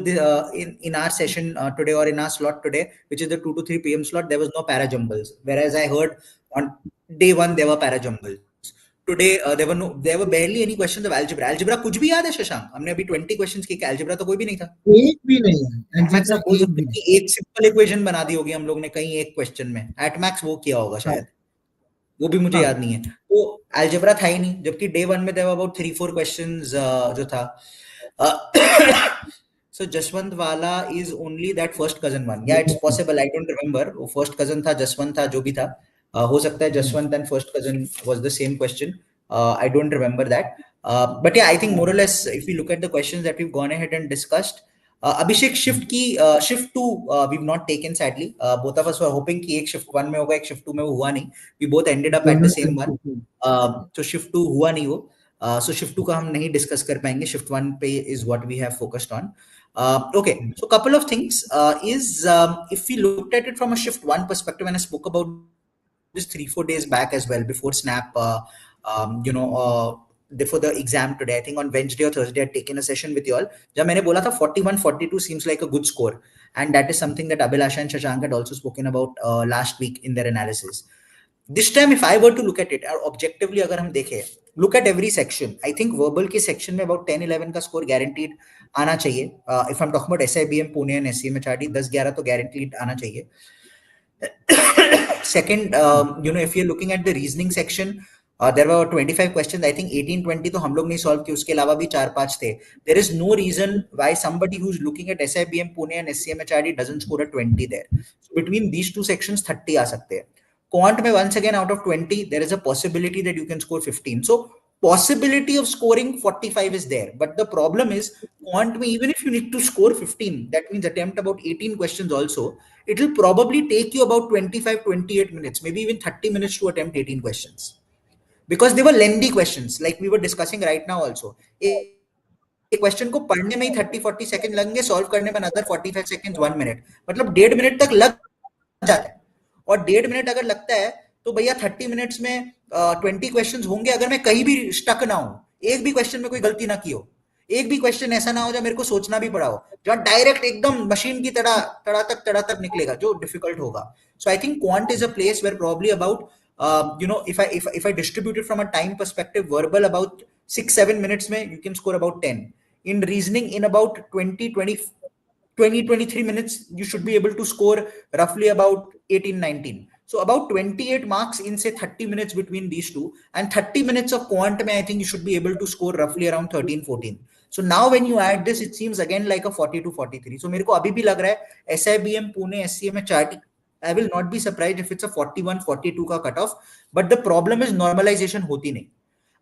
in our session today or in our slot today, which is the 2 to 3 p.m. slot, there was no para-jumbles. Whereas I heard on day 1 there were para-jumbles. Today there were barely any questions of algebra. Algebra कुछ भी याद है शशांक? हमने अभी 20 questions किए, algebra तो कोई भी नहीं था. एक भी नहीं है. एटमैक्स Algebra में बोल एक सकते भी हैं नहीं. कि एक सिंपल इक्वेशन बना दी होगी हम लोग ने कहीं एक क्वेश्चन में. एटमैक्स वो किया होगा शायद, वो भी मुझे हाँ. याद नहीं है. तो अलजेब्रा था ही नहीं, जबकि डे 1 में देयर वर अबाउट 3-4 क्वेश्चंस जो था. So जसवंत वाला is only that first cousin one. Yeah, it's possible. I don't remember. वो first cousin था, जसवंत था, जो भी था. हो सकता है Jaswant and first cousin was the same question. I don't remember that. But yeah, I think more or less, if we look at the questions that we've gone ahead and discussed, Abhishek shift 2 we've not taken sadly. Both of us were hoping कि एक shift 1 में होगा, एक shift 2 में वो हुआ नहीं. We both ended up at the same one. So shift 2 हुआ नहीं वो. So shift 2 का हम नहीं discuss कर पाएंगे. Shift 1 पे is what we have focused on. Okay, so couple of things is if we looked at it from a shift 1 perspective, and I spoke about this 3-4 days back as well before Snap, before the exam today. I think on Wednesday or Thursday I'd taken a session with you all. जब मैंने बोला था 41-42 seems like a good score, and that is something that Abhilasha and Shashank had also spoken about last week in their analysis. This time if I were to look at it objectively, अगर हम देखें, look at every section, I think verbal के section में about 10-11 का score guaranteed आना चाहिए. If I'm talking about SIBM Pune and SCMHRD, 10-11 तो guaranteed आना चाहिए. Second, if you're looking at the reasoning section, there were 25 questions. I think 18-20 तो हम लोग नहीं solve किए, उसके अलावा भी 4-5 थे. There is no reason why somebody who's looking at SIBM Pune and SCMHRD doesn't score a 20 there. So between these two sections 30 आ सकते हैं. Quant में once again out of 20 there is a possibility that you can score 15. So possibility of scoring 45 is there, but the problem is Quant में even if you need to score 15, that means attempt about 18 questions also, it will probably take you about 25-28 minutes, maybe even 30 minutes to attempt 18 questions, because they were lengthy questions like we were discussing right now also. एक question को पढ़ने में ही 30-40 second लगेंगे, solve करने में another 45 seconds 1 minute, मतलब 1.5 minute तक लग जाता है। और 1.5 मिनट अगर लगता है तो भैया 30 मिनट्स में 20 क्वेश्चंस होंगे, अगर मैं कहीं भी स्टक ना हूं, एक भी क्वेश्चन में कोई गलती ना की हो, एक भी क्वेश्चन ऐसा ना हो जहां मेरे को सोचना भी पड़ा हो, जहां डायरेक्ट एकदम मशीन की तरह तड़ा तक निकलेगा, जो डिफिकल्ट होगा। So I think quant is a place where probably about if I distribute it from a time perspective, verbal about 6-7 minutes mein you can score about 10, in reasoning in about 20-23 minutes you should be able to score roughly about 18-19. So about 28 marks in say 30 minutes between these two, and 30 minutes of quant mein I think you should be able to score roughly around 13-14. So now when you add this, it seems again like a 42-43. So मेरे को अभी भी लग रहा है SIBM Pune SCM HRT, I will not be surprised if it's a 41-42 का cut off, but the problem is normalisation होती नहीं।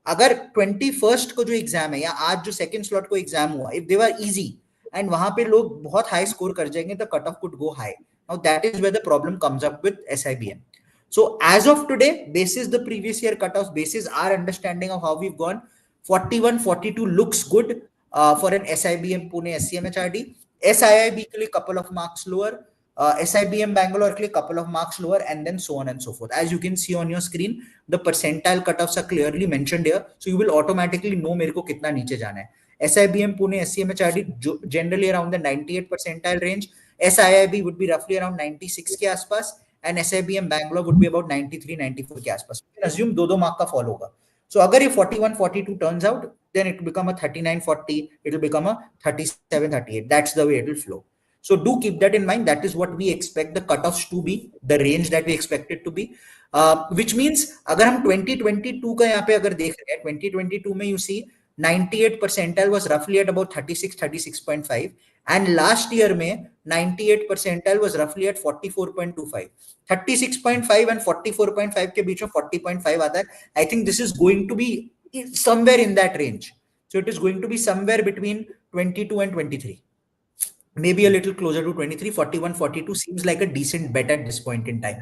अगर 21st को जो एग्जाम है या आज जो सेकंड स्लॉट को एग्जाम हुआ, if they were easy and वहां पे लोग बहुत हाई स्कोर कर जाएंगे, the cut off could go high. Now that is where the problem comes up with SIBM. So as of today, basis the previous year cutoffs, basis our understanding of how we've gone, 41-42 looks good for an SIBM Pune SCM HRD. SIIB के लिए couple of marks lower, SIBM Bangalore के लिए couple of marks lower, and then so on and so forth. As you can see on your screen, the percentile cutoffs are clearly mentioned here, so you will automatically know मेरे को कितना नीचे जाना है। SIBM Pune SCM HRD generally around the 98 percentile range, SIIB would be roughly around 96 के आसपास, and SIBM Bangalore would be about 93-94 के आसपास। You can assume 2-2 mark का fall होगा। So अगर ये 41-42 turns out, then it will become a 39-40, it will become a 37-38. That's the way it will flow. So do keep that in mind. That is what we expect the cutoffs to be, the range that we expect it to be. Which means अगर हम 2022 का यहाँ पे अगर देख रहे हैं, 2022 में you see 98 percentile was roughly at about 36-36.5, and last year में 98 percentile was roughly at 44.25. 36.5 and 44.5 के बीच में 40.5 आता है. I think this is going to be somewhere in that range. So it is going to be somewhere between 22 and 23. Maybe a little closer to 23. 41-42 seems like a decent bet at this point in time.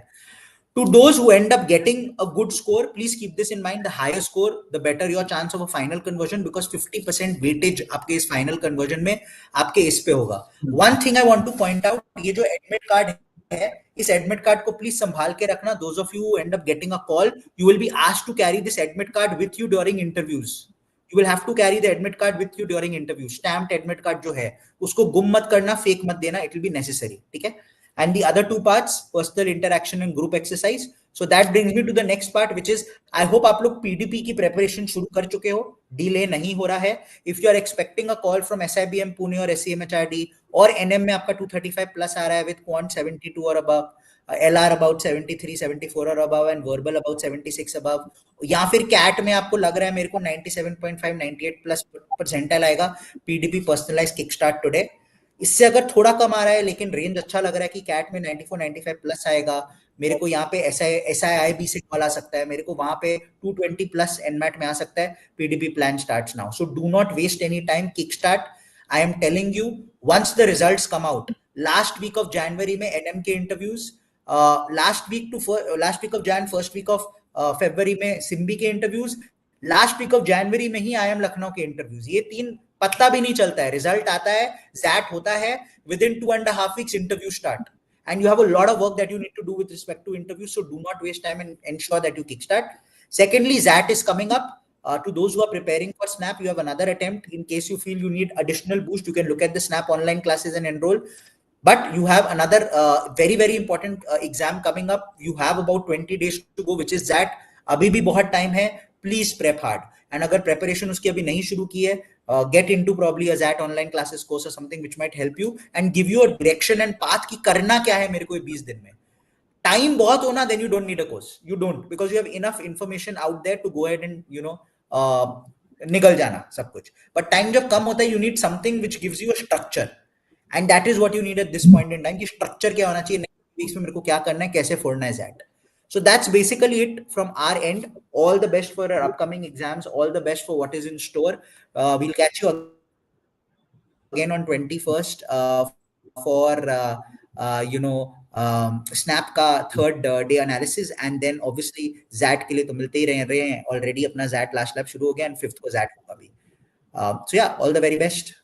To those who end up getting a good score, please keep this in mind. The higher score, the better your chance of a final conversion, because 50% weightage आपके इस final conversion में आपके इस पे होगा. One thing I want to point out, ये जो admit card है, इस admit card को please संभाल के रखना. Those of you who end up getting a call, you will be asked to carry this admit card with you during interviews. You will have to carry the admit card with you during interview. Stamped admit card जो है, उसको गुम मत करना, fake मत देना. It will be necessary. ठीक है? And the other two parts, personal interaction and group exercise. So that brings me to the next part, which is, I hope आप लोग PDP की preparation शुरू कर चुके हो, delay नहीं हो रहा है. If you are expecting a call from SIBM Pune or SCM HRD, और NM में आपका 235 plus आ रहा है with quant 72 or above, LR about 73-74 or above, and verbal about 76 above, या फिर CAT में आपको लग रहा है मेरे को 97.5-98 plus percentile आएगा, PDP personalized kickstart today. इससे अगर थोड़ा कम आ रहा है लेकिन रेंज अच्छा लग रहा है कि कैट में 94-95 प्लस आएगा, मेरे को यहाँ पे SIIB से कॉल आ सकता है, मेरे को वहां पे 220 प्लस एनमैट में आ सकता है, PDP plan starts now. So do not waste any time, kick start. I am telling you, once the results come out, last week of January में एनएम के interviews, last week of Jan, first week of February में Symbi के interviews, last week of January में ही IIM Lucknow के interviews. ये 3 पत्ता भी नहीं चलता है, रिजल्ट आता है, जैट होता है, within 2.5 weeks interview start, and you have a lot of work that you need to do with respect to interviews. So do not waste time and ensure that you kickstart. Secondly, ZAT is coming up. To those who are preparing for SNAP, you have another attempt. In case you feel you need additional boost, you can look at the SNAP online classes and enroll. But you have another very important exam coming up. You have about 20 days to go, which is ZAT. अभी भी बहुत time है, please prep hard. And अगर preparation उसकी अभी नहीं शुरू की है, get into probably a ZAT online classes course or something which might help you and give you a direction and path कि करना क्या है मेरे को 20 दिन में. टाइम बहुत होना, then you don't need a course. You don't, because you have enough information out there to go ahead and निकल जाना सब कुछ. But टाइम जब कम होता है, you need something which gives you a structure, and that is what you need at this point in time. कि structure क्या होना चाहिए, next weeks में मेरे को क्या करना है, कैसे फोड़ना है ZAT. So that's basically it from our end. All the best for our upcoming exams. All the best for what is in store. We'll catch you again on 21st snap का third day analysis, and then obviously ZAT के लिए तो मिलते ही रहे हैं already. अपना ZAT last lab शुरू हो गया and 5th को ZAT होगा भी. So yeah, all the very best.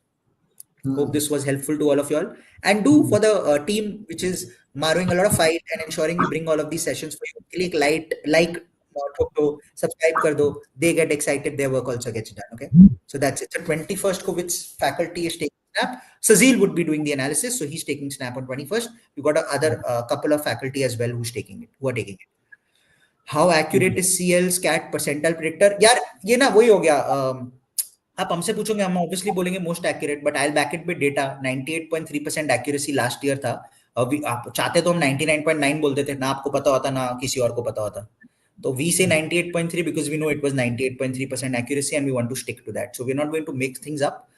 Hope this was helpful to all of you all. And do for the team which is marring a lot of fight and ensuring we bring all of these sessions for you. Click like, photo, subscribe kar do. They get excited. Their work also gets done. Okay. So that's it. So 21st ko which faculty is taking snap. Sazil would be doing the analysis. So he's taking snap on 21st. We've got another couple of faculty as well who are taking it. How accurate is CL's CAT percentile predictor? यार ये ना वही हो गया. आप हमसे पूछोगे हम ऑब्वियसली बोलेंगे most accurate, but I will back it with data. 98.3% accuracy last year था. अभी आप चाहते तो हम 99.9 बोलते थे, ना आपको पता होता ना किसी और को पता होता. तो we say 98.3 because we know it was 98.3% accuracy and we want to stick to that. So we're not going to make things up.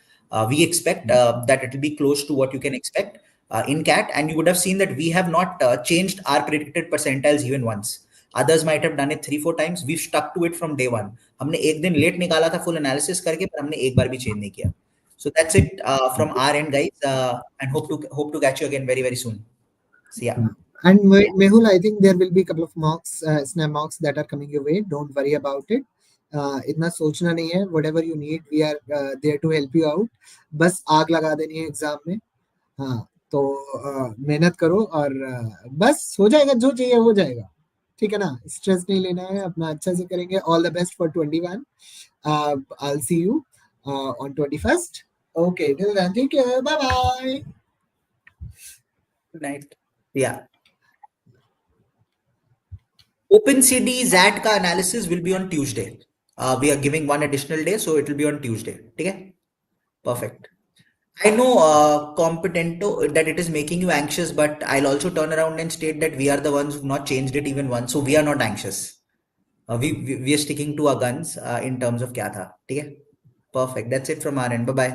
We expect that it will be close to what you can expect in CAT, and you would have seen that we have not changed our predicted percentiles even once. Others might have done it 3-4 times. We've stuck to it from day one. हमने एक दिन late निकाला था full analysis करके, पर हमने एक बार भी change नहीं किया. So that's it from our end, guys, and hope to catch you again very very soon. See ya. And Mehul, I think there will be a couple of mocks, snap mocks that are coming your way. Don't worry about it. इतना सोचना नहीं है. Whatever you need, we are there to help you out. बस आग लगा देनी है exam में. हाँ, तो मेहनत करो और बस हो जाएगा, जो चाहिए हो जाएगा. ठीक है ना, स्ट्रेस नहीं लेना है, अपना अच्छा से करेंगे. All the best for 21. I'll see you on 21st. Okay, till then, take care. Bye bye. Good night. Yeah. OpenCD ZAT का analysis will be on Tuesday. We are giving one additional day, so it will be on Tuesday. ठीक है? Perfect. I know Competento that it is making you anxious, but I'll also turn around and state that we are the ones who've not changed it even once, so we are not anxious. We are sticking to our guns in terms of क्या था. ठीक है? Perfect. That's it from our end. Bye bye.